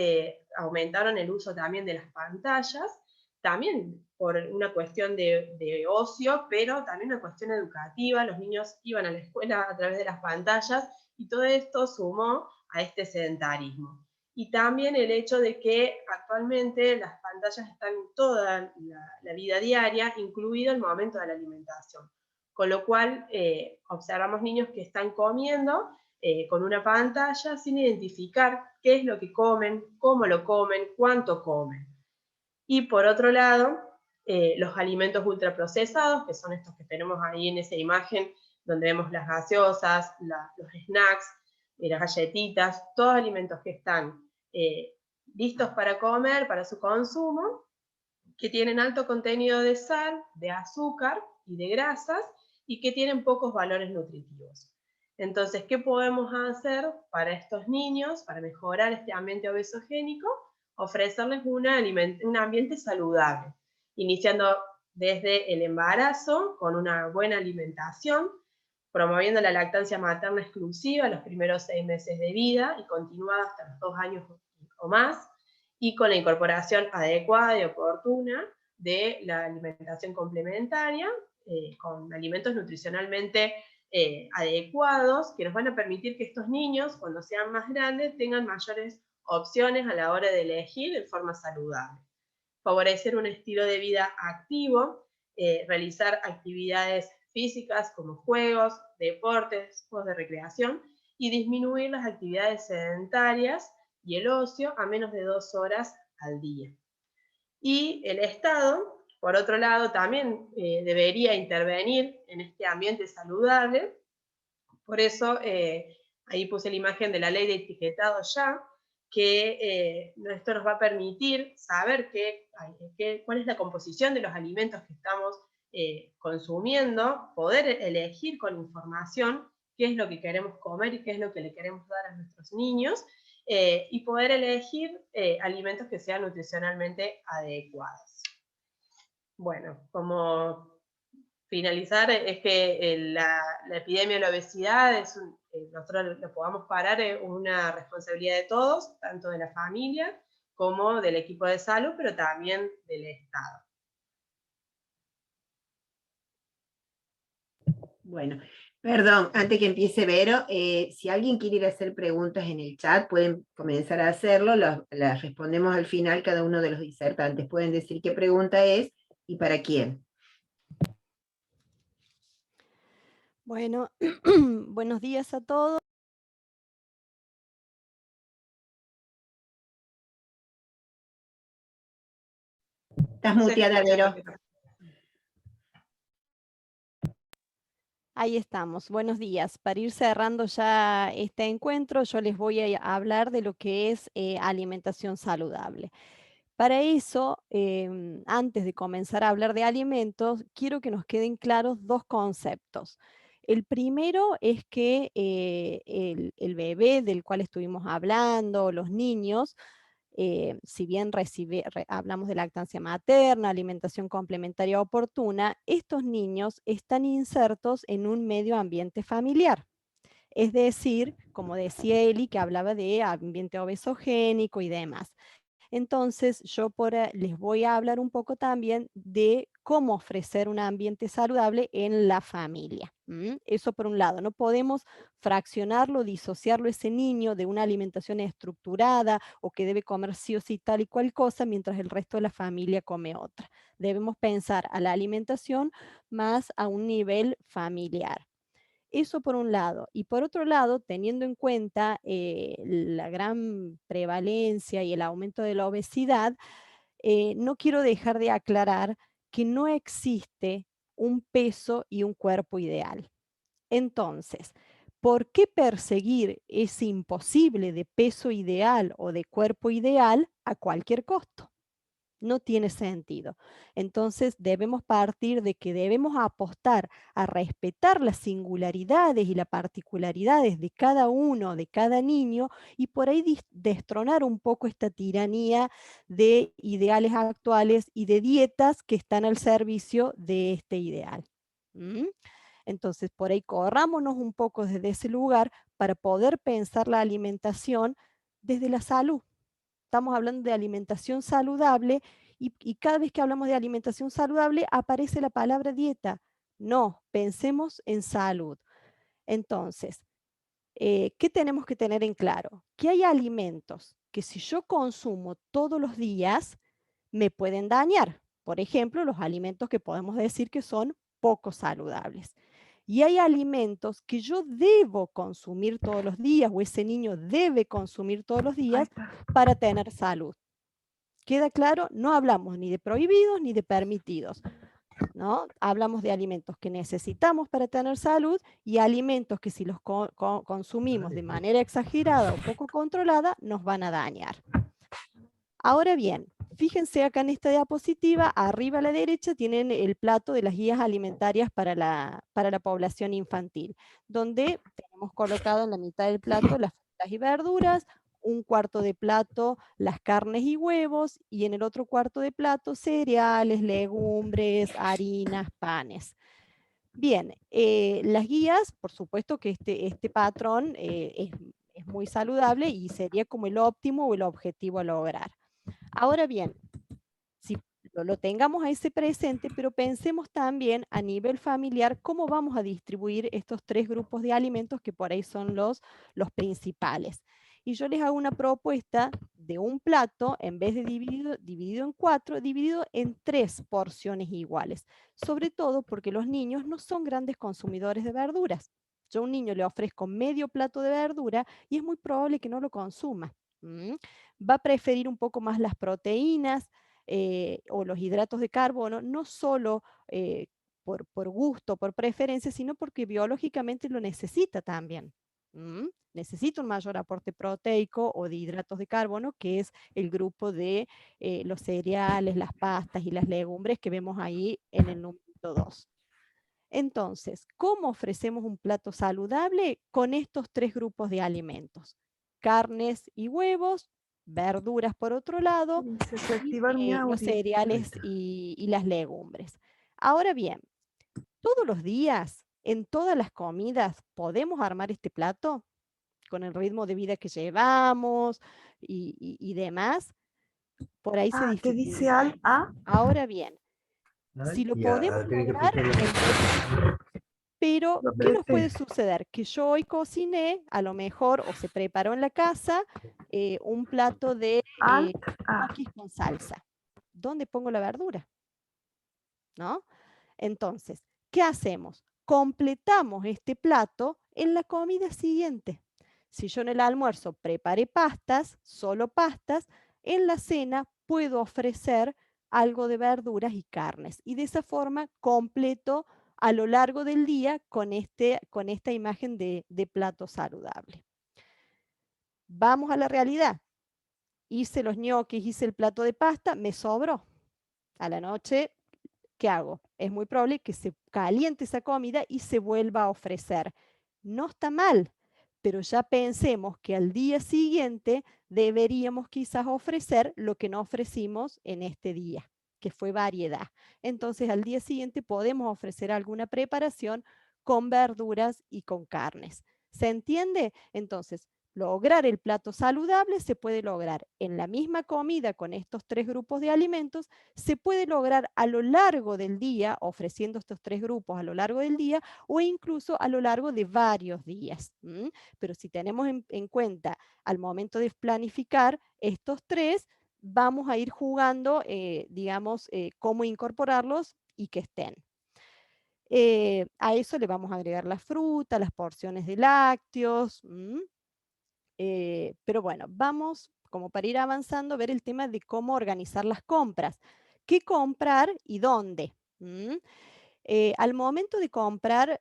aumentaron el uso también de las pantallas, también por una cuestión de ocio, pero también una cuestión educativa. Los niños iban a la escuela a través de las pantallas, y todo esto sumó a este sedentarismo. Y también el hecho de que actualmente las pantallas están toda la vida diaria, incluido el momento de la alimentación. Con lo cual observamos niños que están comiendo con una pantalla sin identificar qué es lo que comen, cómo lo comen, cuánto comen. Y por otro lado, los alimentos ultraprocesados, que son estos que tenemos ahí en esa imagen, donde vemos las gaseosas, los snacks, las galletitas, todos alimentos que están listos para comer, para su consumo, que tienen alto contenido de sal, de azúcar y de grasas, y que tienen pocos valores nutritivos. Entonces, ¿qué podemos hacer para estos niños, para mejorar este ambiente obesogénico? Ofrecerles un ambiente saludable, iniciando desde el embarazo con una buena alimentación, promoviendo la lactancia materna exclusiva los primeros 6 meses de vida y continuada hasta los 2 años o más, y con la incorporación adecuada y oportuna de la alimentación complementaria, con alimentos nutricionalmente adecuados, que nos van a permitir que estos niños, cuando sean más grandes, tengan mayores opciones a la hora de elegir de forma saludable. Favorecer un estilo de vida activo, realizar actividades físicas como juegos, deportes, juegos de recreación, y disminuir las actividades sedentarias y el ocio a menos de 2 horas al día. Y el Estado, por otro lado, también debería intervenir en este ambiente saludable. Por eso ahí puse la imagen de la ley de etiquetado ya, que esto nos va a permitir saber cuál es la composición de los alimentos que estamos consumiendo, poder elegir con información qué es lo que queremos comer y qué es lo que le queremos dar a nuestros niños, y poder elegir alimentos que sean nutricionalmente adecuados. Bueno, como finalizar es que la epidemia de la obesidad, nosotros lo podamos parar, es una responsabilidad de todos, tanto de la familia como del equipo de salud, pero también del Estado. Bueno, perdón, antes que empiece Vero, si alguien quiere ir a hacer preguntas en el chat, pueden comenzar a hacerlo, las respondemos al final cada uno de los disertantes. Pueden decir qué pregunta es y para quién. Bueno, buenos días a todos. Estás No se muteada, escucha, Vero. Vero. Ahí estamos, buenos días. Para ir cerrando ya este encuentro, yo les voy a hablar de lo que es alimentación saludable. Para eso, antes de comenzar a hablar de alimentos, quiero que nos queden claros dos conceptos. El primero es que el bebé del cual estuvimos hablando, los niños, si bien hablamos de lactancia materna, alimentación complementaria oportuna, estos niños están insertos en un medio ambiente familiar. Es decir, como decía Eli, que hablaba de ambiente obesogénico y demás. Entonces, les voy a hablar un poco también de cómo ofrecer un ambiente saludable en la familia. Eso por un lado, no podemos fraccionarlo, disociarlo ese niño de una alimentación estructurada o que debe comer sí o sí tal y cual cosa, mientras el resto de la familia come otra. Debemos pensar a la alimentación más a un nivel familiar. Eso por un lado. Y por otro lado, teniendo en cuenta la gran prevalencia y el aumento de la obesidad, no quiero dejar de aclarar que no existe un peso y un cuerpo ideal. Entonces, ¿por qué perseguir ese imposible de peso ideal o de cuerpo ideal a cualquier costo? No tiene sentido. Entonces debemos partir de que debemos apostar a respetar las singularidades y las particularidades de cada uno, de cada niño, y por ahí destronar un poco esta tiranía de ideales actuales y de dietas que están al servicio de este ideal. Entonces, por ahí corrámonos un poco desde ese lugar para poder pensar la alimentación desde la salud. Estamos hablando de alimentación saludable y cada vez que hablamos de alimentación saludable aparece la palabra dieta. No, pensemos en salud. Entonces, ¿qué tenemos que tener en claro? Que hay alimentos que si yo consumo todos los días me pueden dañar. Por ejemplo, los alimentos que podemos decir que son poco saludables. Y hay alimentos que yo debo consumir todos los días o ese niño debe consumir todos los días para tener salud. ¿Queda claro? No hablamos ni de prohibidos ni de permitidos, ¿no? Hablamos de alimentos que necesitamos para tener salud y alimentos que si los consumimos de manera exagerada o poco controlada nos van a dañar. Ahora bien, fíjense acá en esta diapositiva, arriba a la derecha tienen el plato de las guías alimentarias para la población infantil, donde tenemos colocado en la mitad del plato las frutas y verduras, un cuarto de plato las carnes y huevos, y en el otro cuarto de plato cereales, legumbres, harinas, panes. Bien, las guías, por supuesto que este patrón es muy saludable y sería como el óptimo o el objetivo a lograr. Ahora bien, si lo tengamos a ese presente, pero pensemos también a nivel familiar cómo vamos a distribuir estos tres grupos de alimentos que por ahí son los principales. Y yo les hago una propuesta de un plato, en vez de dividido en 4, dividido en 3 porciones iguales. Sobre todo porque los niños no son grandes consumidores de verduras. Yo a un niño le ofrezco medio plato de verdura y es muy probable que no lo consuma. Va a preferir un poco más las proteínas o los hidratos de carbono, no solo por gusto, por preferencia, sino porque biológicamente lo necesita también. Necesita un mayor aporte proteico o de hidratos de carbono, que es el grupo de los cereales, las pastas y las legumbres que vemos ahí en el número 2. Entonces, ¿cómo ofrecemos un plato saludable? Con estos tres grupos de alimentos: carnes y huevos, verduras por otro lado, y los cereales y las legumbres. Ahora bien, todos los días, en todas las comidas, ¿podemos armar este plato con el ritmo de vida que llevamos y demás? Por ahí se dificulta. Ahora bien, si lo podemos lograr, pero ¿qué nos puede suceder? Que yo hoy cociné, a lo mejor, o se preparó en la casa, un plato de ñoquis con salsa. ¿Dónde pongo la verdura? ¿No? Entonces, ¿qué hacemos? completamos este plato en la comida siguiente. Si yo en el almuerzo preparé pastas, solo pastas, en la cena puedo ofrecer algo de verduras y carnes. Y de esa forma completo a lo largo del día con esta imagen de plato saludable. Vamos a la realidad. Hice los ñoquis, hice el plato de pasta, me sobró. A la noche, ¿qué hago? Es muy probable que se caliente esa comida y se vuelva a ofrecer. No está mal, pero ya pensemos que al día siguiente deberíamos quizás ofrecer lo que no ofrecimos en este día, que fue variedad. Entonces al día siguiente podemos ofrecer alguna preparación con verduras y con carnes. ¿Se entiende? Entonces, lograr el plato saludable se puede lograr en la misma comida con estos 3 grupos de alimentos, se puede lograr a lo largo del día, ofreciendo estos 3 grupos a lo largo del día, o incluso a lo largo de varios días. Pero si tenemos en cuenta al momento de planificar estos 3, vamos a ir jugando, digamos, cómo incorporarlos y que estén. A eso le vamos a agregar la fruta, las porciones de lácteos. Pero bueno, vamos, como para ir avanzando, a ver el tema de cómo organizar las compras. ¿Qué comprar y dónde? Al momento de comprar,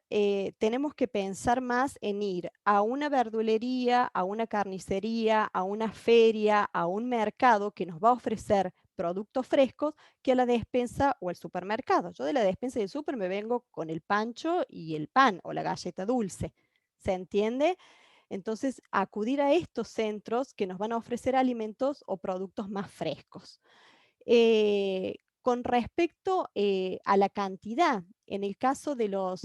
tenemos que pensar más en ir a una verdulería, a una carnicería, a una feria, a un mercado que nos va a ofrecer productos frescos que a la despensa o el supermercado. Yo de la despensa y el super me vengo con el pancho y el pan o la galleta dulce. ¿Se entiende? Entonces, acudir a estos centros que nos van a ofrecer alimentos o productos más frescos. Con respecto a la cantidad, en el caso de los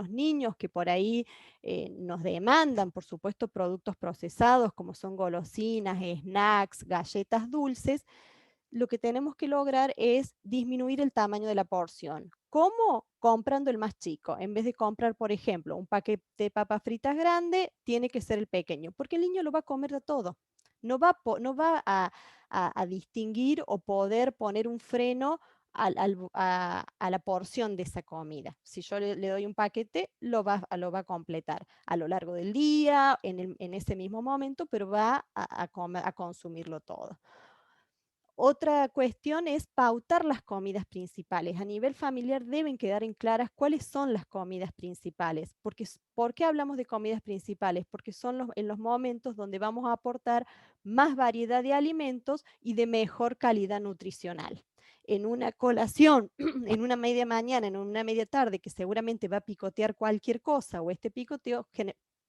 niños que por ahí nos demandan, por supuesto, productos procesados como son golosinas, snacks, galletas dulces, lo que tenemos que lograr es disminuir el tamaño de la porción. ¿Cómo? Comprando el más chico. En vez de comprar, por ejemplo, un paquete de papas fritas grande, tiene que ser el pequeño, porque el niño lo va a comer de todo. No va a distinguir o poder poner un freno a la porción de esa comida. Si yo le doy un paquete, lo va a completar a lo largo del día, en ese mismo momento, pero va a consumirlo todo. Otra cuestión es pautar las comidas principales. A nivel familiar deben quedar en claras cuáles son las comidas principales. ¿Por qué hablamos de comidas principales? Porque son en los momentos donde vamos a aportar más variedad de alimentos y de mejor calidad nutricional. En una colación, en una media mañana, en una media tarde, que seguramente va a picotear cualquier cosa, o este picoteo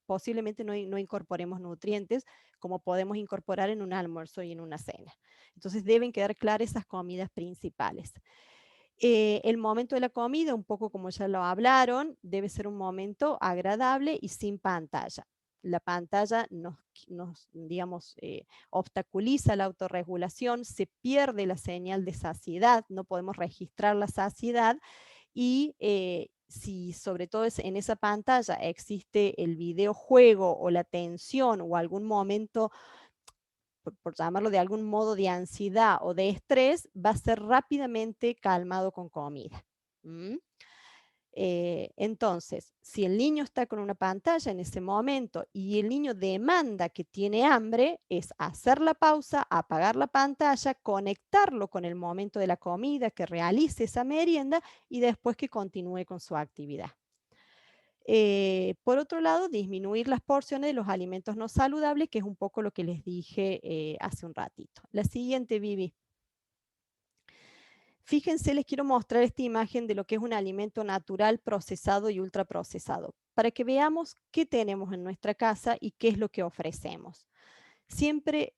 posiblemente no incorporemos nutrientes como podemos incorporar en un almuerzo y en una cena. Entonces deben quedar claras esas comidas principales. El momento de la comida, un poco como ya lo hablaron, debe ser un momento agradable y sin pantalla. La pantalla digamos, obstaculiza la autorregulación, se pierde la señal de saciedad, no podemos registrar la saciedad y si sobre todo en esa pantalla existe el videojuego o la tensión o algún momento, por llamarlo de algún modo, de ansiedad o de estrés, va a ser rápidamente calmado con comida. Entonces, si el niño está con una pantalla en ese momento y el niño demanda que tiene hambre, es hacer la pausa, apagar la pantalla, conectarlo con el momento de la comida, que realice esa merienda y después que continúe con su actividad. Por otro lado, disminuir las porciones de los alimentos no saludables, que es un poco lo que les dije hace un ratito. La siguiente, Vivi. Fíjense, les quiero mostrar esta imagen de lo que es un alimento natural, procesado y ultraprocesado, para que veamos qué tenemos en nuestra casa y qué es lo que ofrecemos. Siempre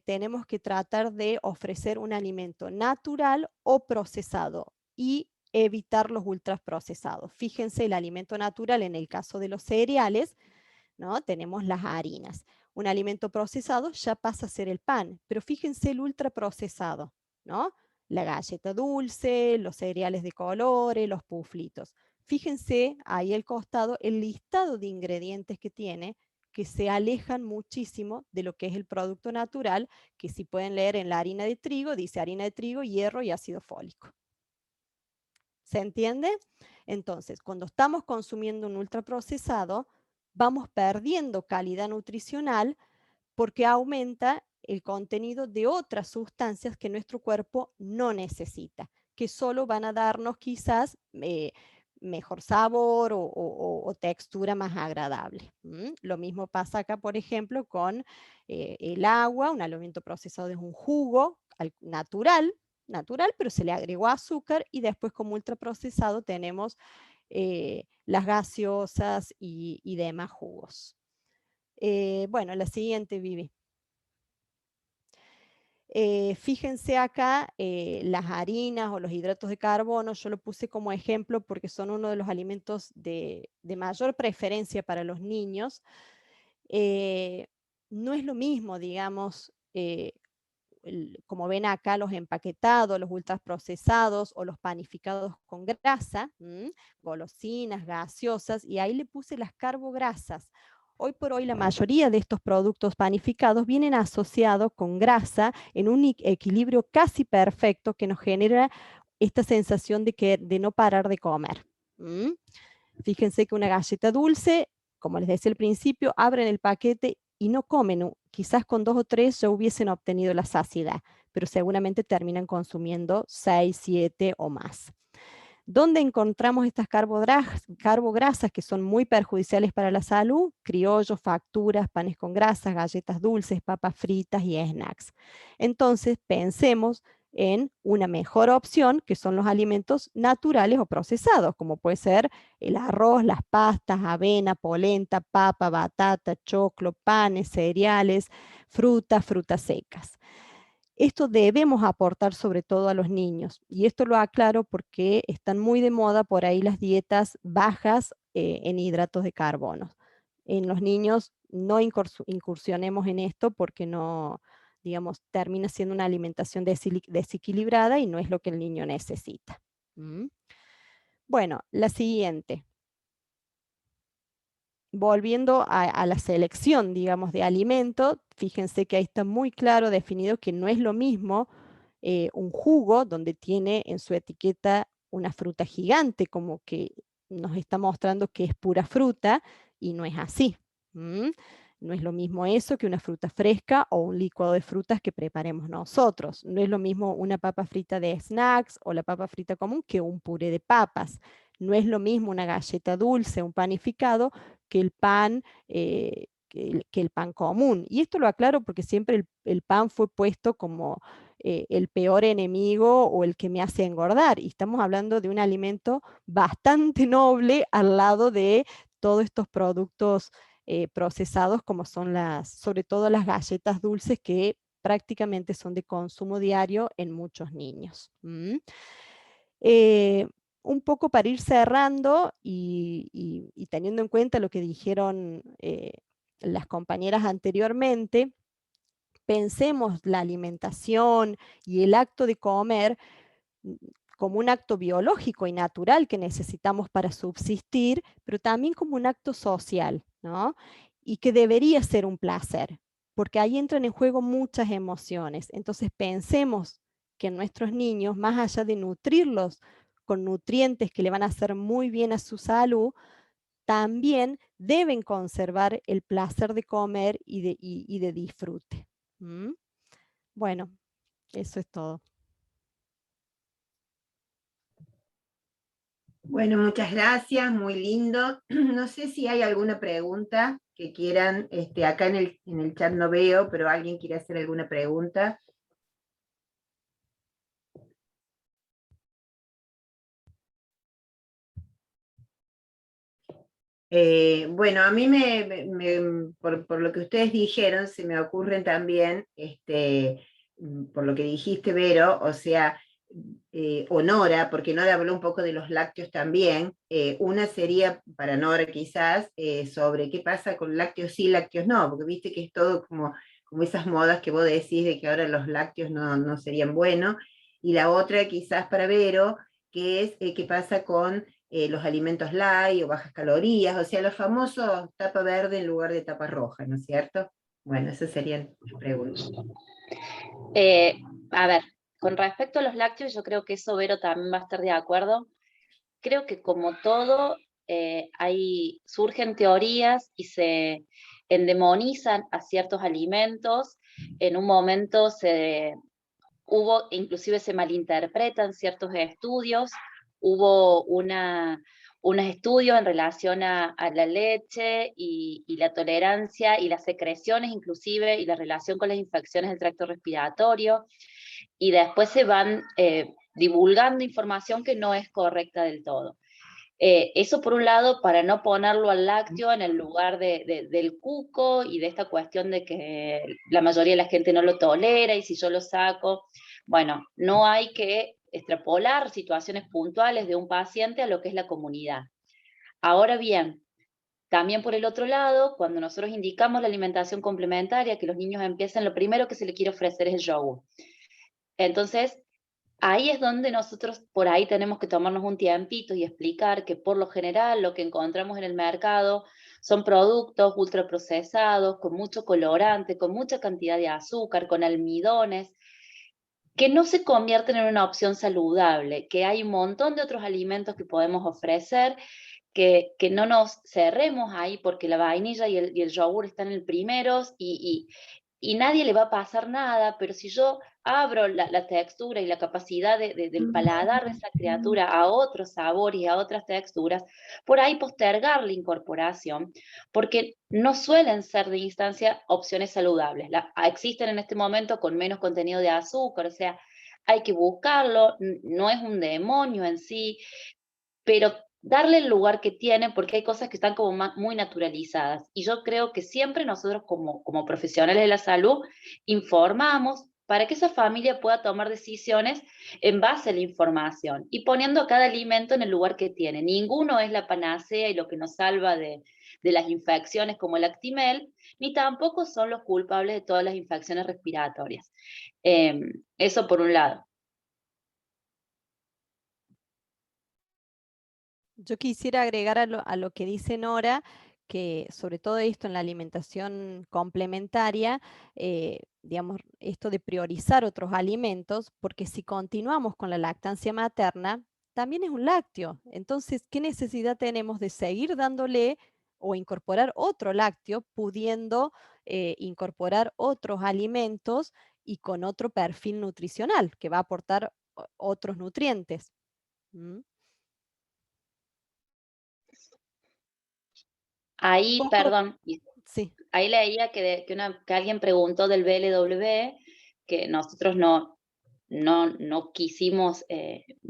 tenemos que tratar de ofrecer un alimento natural o procesado y evitar los ultraprocesados. Fíjense, el alimento natural en el caso de los cereales, ¿no? Tenemos las harinas. Un alimento procesado ya pasa a ser el pan, pero fíjense el ultraprocesado, ¿no? La galleta dulce, los cereales de colores, los puflitos. Fíjense ahí al costado el listado de ingredientes que tiene, que se alejan muchísimo de lo que es el producto natural, que si pueden leer en la harina de trigo, dice harina de trigo, hierro y ácido fólico. ¿Se entiende? Entonces, cuando estamos consumiendo un ultraprocesado, vamos perdiendo calidad nutricional porque aumenta el contenido de otras sustancias que nuestro cuerpo no necesita, que solo van a darnos quizás mejor sabor o textura más agradable. Lo mismo pasa acá, por ejemplo, con el agua. Un alimento procesado es un jugo natural, pero se le agregó azúcar, y después como ultraprocesado tenemos las gaseosas y demás jugos. Bueno, la siguiente, Vivi. Fíjense acá las harinas o los hidratos de carbono. Yo lo puse como ejemplo porque son uno de los alimentos de mayor preferencia para los niños. No es lo mismo, digamos, como ven acá, los empaquetados, los ultraprocesados o los panificados con grasa, golosinas, gaseosas, y ahí le puse las carbograsas. Hoy por hoy la mayoría de estos productos panificados vienen asociados con grasa en un equilibrio casi perfecto que nos genera esta sensación de no parar de comer. Fíjense que una galleta dulce, como les decía al principio, abren el paquete y no comen. Quizás con 2 o 3 ya hubiesen obtenido la saciedad, pero seguramente terminan consumiendo 6, 7 o más. ¿Dónde encontramos estas carbograsas que son muy perjudiciales para la salud? Criollos, facturas, panes con grasas, galletas dulces, papas fritas y snacks. Entonces pensemos en una mejor opción, que son los alimentos naturales o procesados, como puede ser el arroz, las pastas, avena, polenta, papa, batata, choclo, panes, cereales, frutas secas. Esto debemos aportar sobre todo a los niños, y esto lo aclaro porque están muy de moda por ahí las dietas bajas en hidratos de carbono. En los niños no incursionemos en esto porque no, digamos, termina siendo una alimentación desequilibrada y no es lo que el niño necesita. Bueno, la siguiente. Volviendo a la selección, digamos, de alimentos, fíjense que ahí está muy claro definido que no es lo mismo un jugo donde tiene en su etiqueta una fruta gigante, como que nos está mostrando que es pura fruta, y no es así. No es lo mismo eso que una fruta fresca o un licuado de frutas que preparemos nosotros. No es lo mismo una papa frita de snacks o la papa frita común que un puré de papas. No es lo mismo una galleta dulce, un panificado, que el pan, que el pan común. Y esto lo aclaro porque siempre el pan fue puesto como el peor enemigo o el que me hace engordar. Y estamos hablando de un alimento bastante noble al lado de todos estos productos procesados, como son sobre todo las galletas dulces, que prácticamente son de consumo diario en muchos niños. Un poco para ir cerrando y teniendo en cuenta lo que dijeron las compañeras anteriormente, pensemos la alimentación y el acto de comer como un acto biológico y natural que necesitamos para subsistir, pero también como un acto social, ¿no? Y que debería ser un placer, porque ahí entran en juego muchas emociones. Entonces pensemos que nuestros niños, más allá de nutrirlos con nutrientes que le van a hacer muy bien a su salud, también deben conservar el placer de comer y de disfrute. Bueno, eso es todo. Bueno, muchas gracias, muy lindo. No sé si hay alguna pregunta que quieran, acá en el chat no veo, pero alguien quiere hacer alguna pregunta. Bueno, a mí por lo que ustedes dijeron, se me ocurren también, por lo que dijiste, Vero, o sea, o Nora, porque Nora habló un poco de los lácteos también. Una sería para Nora quizás sobre qué pasa con lácteos sí, lácteos no, porque viste que es todo como esas modas que vos decís de que ahora los lácteos no serían buenos. Y la otra quizás para Vero, que es qué pasa con los alimentos light o bajas calorías, o sea, los famosos tapa verde en lugar de tapa roja, ¿no es cierto? Bueno, esas serían las preguntas. A ver, con respecto a los lácteos, yo creo que eso Vero también va a estar de acuerdo. creo que como todo, surgen teorías y se endemonizan a ciertos alimentos. En un momento inclusive se malinterpretan ciertos estudios. Hubo unos estudios en relación a la leche y la tolerancia y las secreciones inclusive, y la relación con las infecciones del tracto respiratorio, y después se van divulgando información que no es correcta del todo. Eso por un lado, para no ponerlo al lácteo en el lugar del cuco y de esta cuestión de que la mayoría de la gente no lo tolera y si yo lo saco, bueno, no hay que extrapolar situaciones puntuales de un paciente a lo que es la comunidad. Ahora bien, también por el otro lado, cuando nosotros indicamos la alimentación complementaria, que los niños empiezan, lo primero que se les quiere ofrecer es el yogur. Entonces, ahí es donde nosotros por ahí tenemos que tomarnos un tiempito y explicar que por lo general lo que encontramos en el mercado son productos ultraprocesados, con mucho colorante, con mucha cantidad de azúcar, con almidones, que no se convierten en una opción saludable, que hay un montón de otros alimentos que podemos ofrecer, que no nos cerremos ahí porque la vainilla y el yogur están en el primeros y nadie le va a pasar nada, pero si yo abro la textura y la capacidad del paladar de esa criatura a otros sabores y a otras texturas, por ahí postergar la incorporación, porque no suelen ser de instancia opciones saludables. Existen en este momento con menos contenido de azúcar, o sea, hay que buscarlo, no es un demonio en sí, pero darle el lugar que tiene, porque hay cosas que están como muy naturalizadas. Y yo creo que siempre nosotros como profesionales de la salud informamos para que esa familia pueda tomar decisiones en base a la información y poniendo cada alimento en el lugar que tiene. Ninguno es la panacea y lo que nos salva de las infecciones como el Actimel, ni tampoco son los culpables de todas las infecciones respiratorias. Eso por un lado. Yo quisiera agregar a lo que dice Nora, que sobre todo esto en la alimentación complementaria, digamos, esto de priorizar otros alimentos, porque si continuamos con la lactancia materna, también es un lácteo. Entonces, ¿qué necesidad tenemos de seguir dándole o incorporar otro lácteo, pudiendo incorporar otros alimentos y con otro perfil nutricional que va a aportar otros nutrientes? ¿Mm? Ahí, Poco, perdón, sí. ahí leía que alguien preguntó del BLW, que nosotros no quisimos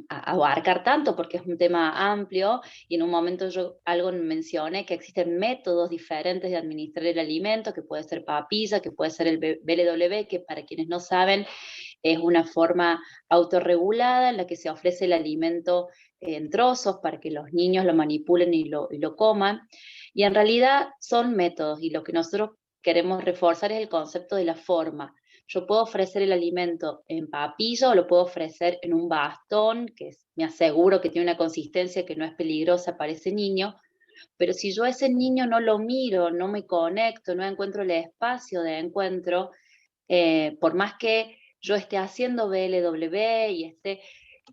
abarcar tanto porque es un tema amplio, y en un momento yo algo mencioné que existen métodos diferentes de administrar el alimento, que puede ser papilla, que puede ser el BLW, que para quienes no saben es una forma autorregulada en la que se ofrece el alimento en trozos para que los niños lo manipulen y lo coman. Y en realidad son métodos, y lo que nosotros queremos reforzar es el concepto de la forma. Yo puedo ofrecer el alimento en papilla o lo puedo ofrecer en un bastón, que me aseguro que tiene una consistencia que no es peligrosa para ese niño, pero si yo a ese niño no lo miro, no me conecto, no encuentro el espacio de encuentro, por más que yo esté haciendo BLW y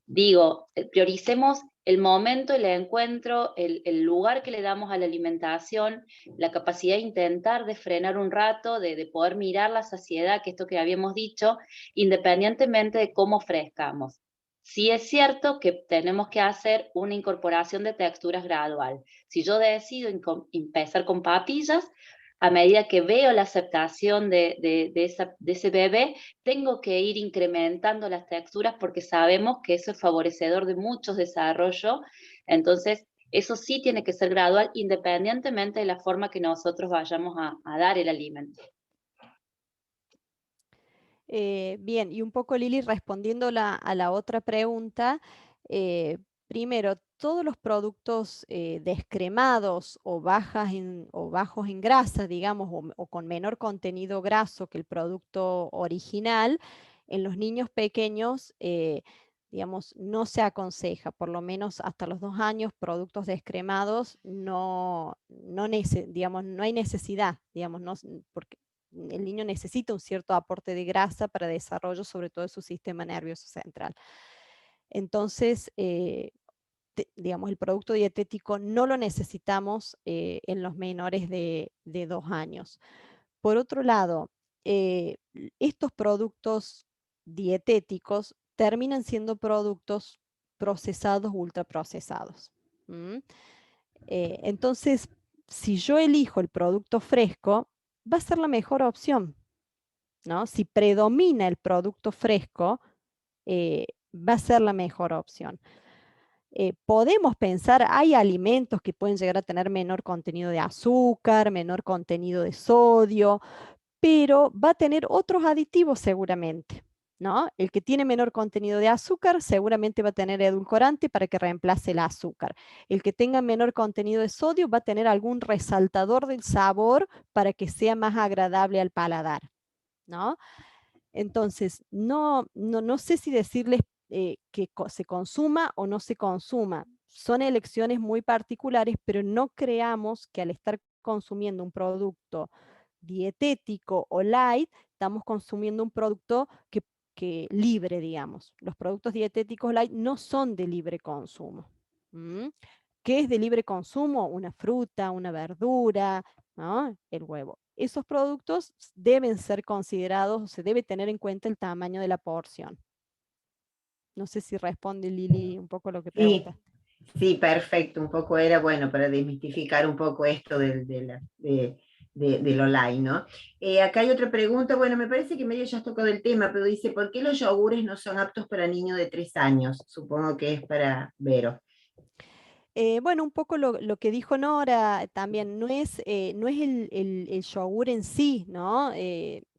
digo, prioricemos el momento, el encuentro, el lugar que le damos a la alimentación, la capacidad de intentar de frenar un rato, de poder mirar la saciedad, que esto que habíamos dicho, independientemente de cómo ofrezcamos. Sí es cierto que tenemos que hacer una incorporación de texturas gradual. Si yo decido empezar con papillas, a medida que veo la aceptación de ese bebé, tengo que ir incrementando las texturas porque sabemos que eso es favorecedor de muchos desarrollos. Entonces, eso sí tiene que ser gradual independientemente de la forma que nosotros vayamos a dar el alimento. Bien, y un poco Lili respondiendo a la otra pregunta, primero, todos los productos descremados o bajos en grasa, digamos, o con menor contenido graso que el producto original, en los niños pequeños, digamos, no se aconseja, por lo menos hasta los 2 años, productos descremados, digamos, no hay necesidad, digamos, porque el niño necesita un cierto aporte de grasa para desarrollo, sobre todo de su sistema nervioso central. Entonces, digamos, el producto dietético no lo necesitamos en los menores de 2 años. Por otro lado, estos productos dietéticos terminan siendo productos procesados, ultraprocesados. Entonces, si yo elijo el producto fresco, va a ser la mejor opción, ¿no? Si predomina el producto fresco, va a ser la mejor opción. Podemos pensar, hay alimentos que pueden llegar a tener menor contenido de azúcar, menor contenido de sodio, pero va a tener otros aditivos seguramente, ¿no? El que tiene menor contenido de azúcar seguramente va a tener edulcorante para que reemplace el azúcar. El que tenga menor contenido de sodio va a tener algún resaltador del sabor para que sea más agradable al paladar, ¿no? Entonces, no sé si decirles que se consuma o no se consuma. Son elecciones muy particulares, pero no creamos que al estar consumiendo un producto dietético o light, estamos consumiendo un producto que libre, digamos. Los productos dietéticos light no son de libre consumo. ¿Qué es de libre consumo? Una fruta, una verdura, ¿no? El huevo. Esos productos deben ser considerados, o se debe tener en cuenta el tamaño de la porción. No sé si responde Lili un poco lo que Sí, pregunta. sí, perfecto. Un poco era, bueno, para desmistificar un poco esto del online, ¿no? Acá hay otra pregunta, bueno, me parece que medio ya has tocado el tema, pero dice, ¿por qué los yogures no son aptos para niños de 3 años? Supongo que es para Vero. Bueno, un poco lo que dijo Nora también, no es el yogur en sí, ¿no?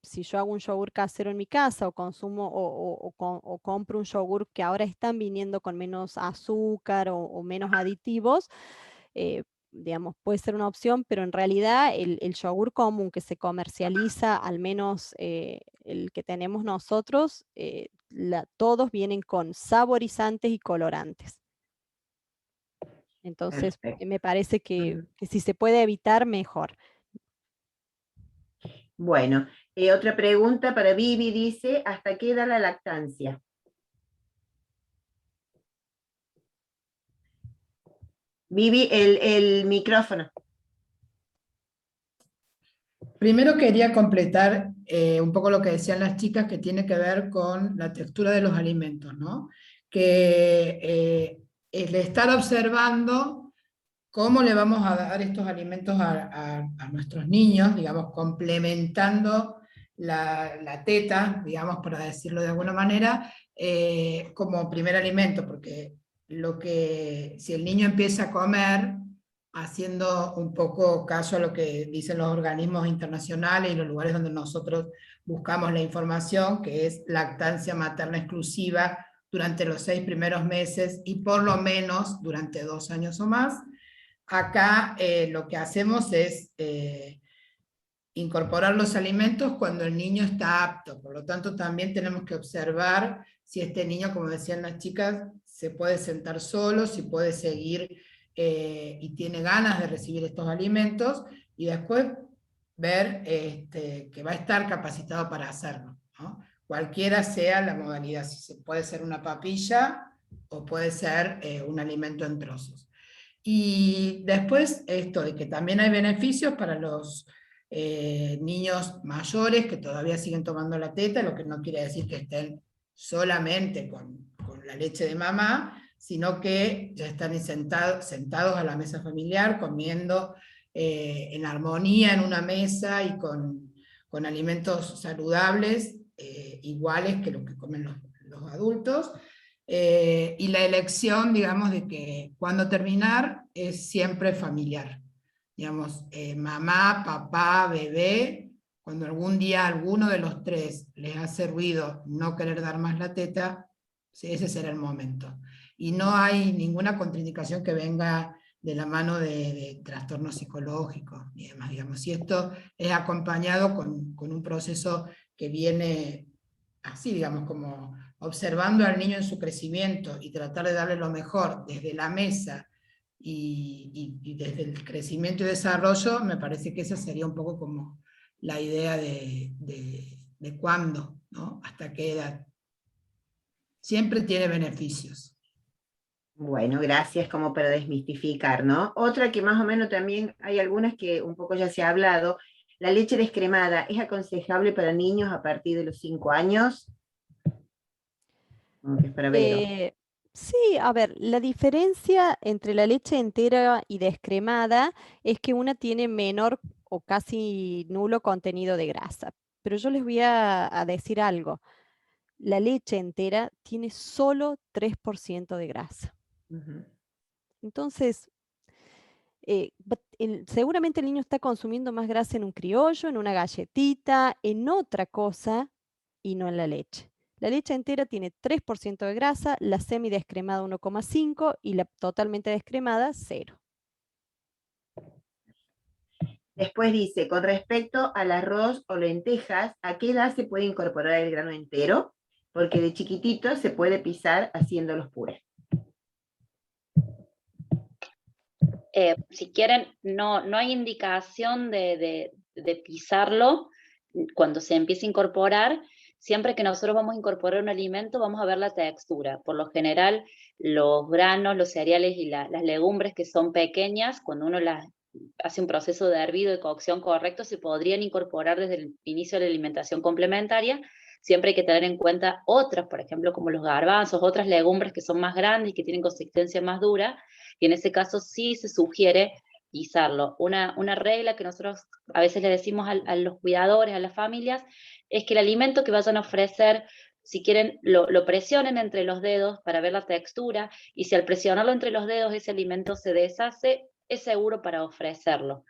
Si yo hago un yogur casero en mi casa o consumo o compro un yogur que ahora están viniendo con menos azúcar o menos aditivos, digamos, puede ser una opción, pero en realidad el yogur común que se comercializa, al menos el que tenemos nosotros, todos vienen con saborizantes y colorantes. Entonces, Perfecto. me parece que si se puede evitar, mejor. Bueno, otra pregunta para Vivi dice, ¿hasta qué edad la lactancia? Vivi, el micrófono. Primero quería completar un poco lo que decían las chicas, que tiene que ver con la textura de los alimentos, ¿no? Que el estar observando cómo le vamos a dar estos alimentos a nuestros niños, digamos, complementando la teta, digamos, por decirlo de alguna manera, como primer alimento, porque si el niño empieza a comer haciendo un poco caso a lo que dicen los organismos internacionales y los lugares donde nosotros buscamos la información, que es lactancia materna exclusiva durante los 6 primeros meses y por lo menos durante 2 años o más. Acá lo que hacemos es incorporar los alimentos cuando el niño está apto, por lo tanto también tenemos que observar si este niño, como decían las chicas, se puede sentar solo, si puede seguir y tiene ganas de recibir estos alimentos, y después ver que va a estar capacitado para hacerlo, ¿no? Cualquiera sea la modalidad, si se puede ser una papilla o puede ser un alimento en trozos. Y después esto de que también hay beneficios para los niños mayores que todavía siguen tomando la teta, lo que no quiere decir que estén solamente con la leche de mamá, sino que ya están sentados a la mesa familiar, comiendo en armonía en una mesa y con alimentos saludables, iguales que lo que comen los adultos. Y la elección, digamos, de que cuando terminar es siempre familiar. Digamos, mamá, papá, bebé, cuando algún día alguno de los tres les hace ruido no querer dar más la teta, sí, ese será el momento. Y no hay ninguna contraindicación que venga de la mano de trastornos psicológicos y demás, digamos. Y esto es acompañado con un proceso que viene así, digamos, como observando al niño en su crecimiento y tratar de darle lo mejor desde la mesa y desde el crecimiento y desarrollo, me parece que esa sería un poco como la idea de cuándo, ¿no? Hasta qué edad. Siempre tiene beneficios. Bueno, gracias como para desmistificar, ¿no? Otra que más o menos también hay algunas que un poco ya se ha hablado, la leche descremada, ¿es aconsejable para niños a partir de los 5 años? Como que es para Vero. Sí, a ver, la diferencia entre la leche entera y descremada es que una tiene menor o casi nulo contenido de grasa. Pero yo les voy a decir algo. La leche entera tiene solo 3% de grasa. Ujú. Entonces, seguramente el niño está consumiendo más grasa en un criollo, en una galletita, en otra cosa y no en la leche. La leche entera tiene 3% de grasa, la semidescremada 1,5 y la totalmente descremada 0. Después dice, con respecto al arroz o lentejas, ¿a qué edad se puede incorporar el grano entero? Porque de chiquitito se puede pisar haciendo los purés. Si quieren, no hay indicación de pisarlo cuando se empieza a incorporar. Siempre que nosotros vamos a incorporar un alimento, vamos a ver la textura. Por lo general, los granos, los cereales y las legumbres que son pequeñas, cuando uno las hace un proceso de hervido y cocción correcto, se podrían incorporar desde el inicio de la alimentación complementaria. Siempre hay que tener en cuenta otras, por ejemplo, como los garbanzos, otras legumbres que son más grandes y que tienen consistencia más dura, y en ese caso sí se sugiere pisarlo. Una regla que nosotros a veces le decimos a los cuidadores, a las familias, es que el alimento que vayan a ofrecer, si quieren, lo presionen entre los dedos para ver la textura, y si al presionarlo entre los dedos ese alimento se deshace, es seguro para ofrecerlo.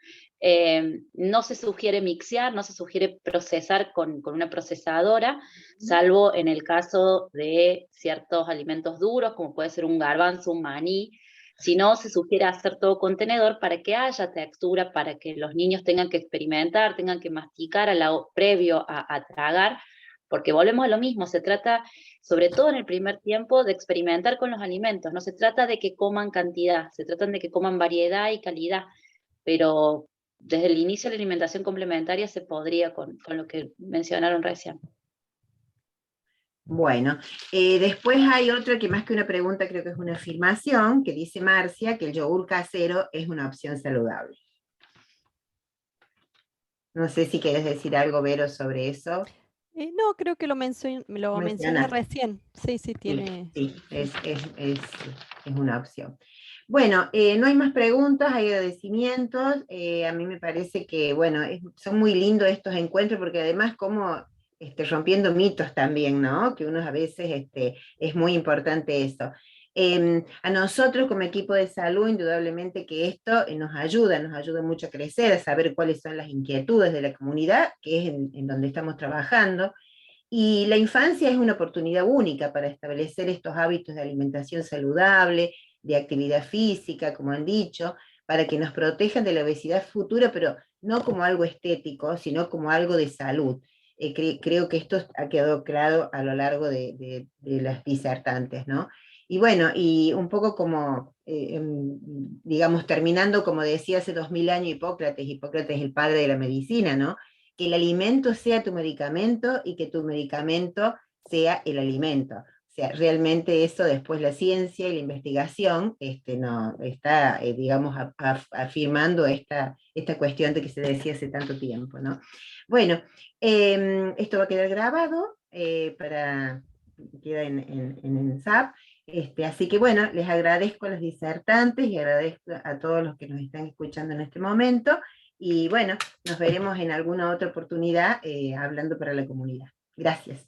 No se sugiere mixear, no se sugiere procesar con una procesadora, salvo en el caso de ciertos alimentos duros, como puede ser un garbanzo, un maní. Si no, se sugiere hacer todo contenedor para que haya textura, para que los niños tengan que experimentar, tengan que masticar previo a tragar, porque volvemos a lo mismo, se trata, sobre todo en el primer tiempo, de experimentar con los alimentos, no se trata de que coman cantidad, se trata de que coman variedad y calidad, pero desde el inicio de la alimentación complementaria se podría con lo que mencionaron recién. Bueno, después hay otra que más que una pregunta creo que es una afirmación, que dice Marcia que el yogur casero es una opción saludable. No sé si quieres decir algo, Vero, sobre eso. No, creo que lo mencioné Mencionaste. recién. Sí, tiene. Sí, es una opción. Bueno, no hay más preguntas, hay agradecimientos. A mí me parece que, bueno, son muy lindos estos encuentros porque además como rompiendo mitos también, ¿no? Que unos a veces es muy importante eso. A nosotros como equipo de salud, indudablemente que esto nos ayuda mucho a crecer, a saber cuáles son las inquietudes de la comunidad, que es en donde estamos trabajando. Y la infancia es una oportunidad única para establecer estos hábitos de alimentación saludable, de actividad física, como han dicho, para que nos protejan de la obesidad futura, pero no como algo estético, sino como algo de salud. Creo que esto ha quedado claro a lo largo de las disertantes, ¿no? Y bueno, y un poco como, digamos, terminando, como decía hace 2000 años Hipócrates el padre de la medicina, ¿no? Que el alimento sea tu medicamento y que tu medicamento sea el alimento. O sea, realmente eso después la ciencia y la investigación no, está, digamos, afirmando esta cuestión de que se decía hace tanto tiempo, ¿no? Bueno, esto va a quedar grabado, queda en SAP, así que bueno, les agradezco a los disertantes y agradezco a todos los que nos están escuchando en este momento, y bueno, nos veremos en alguna otra oportunidad hablando para la comunidad. Gracias.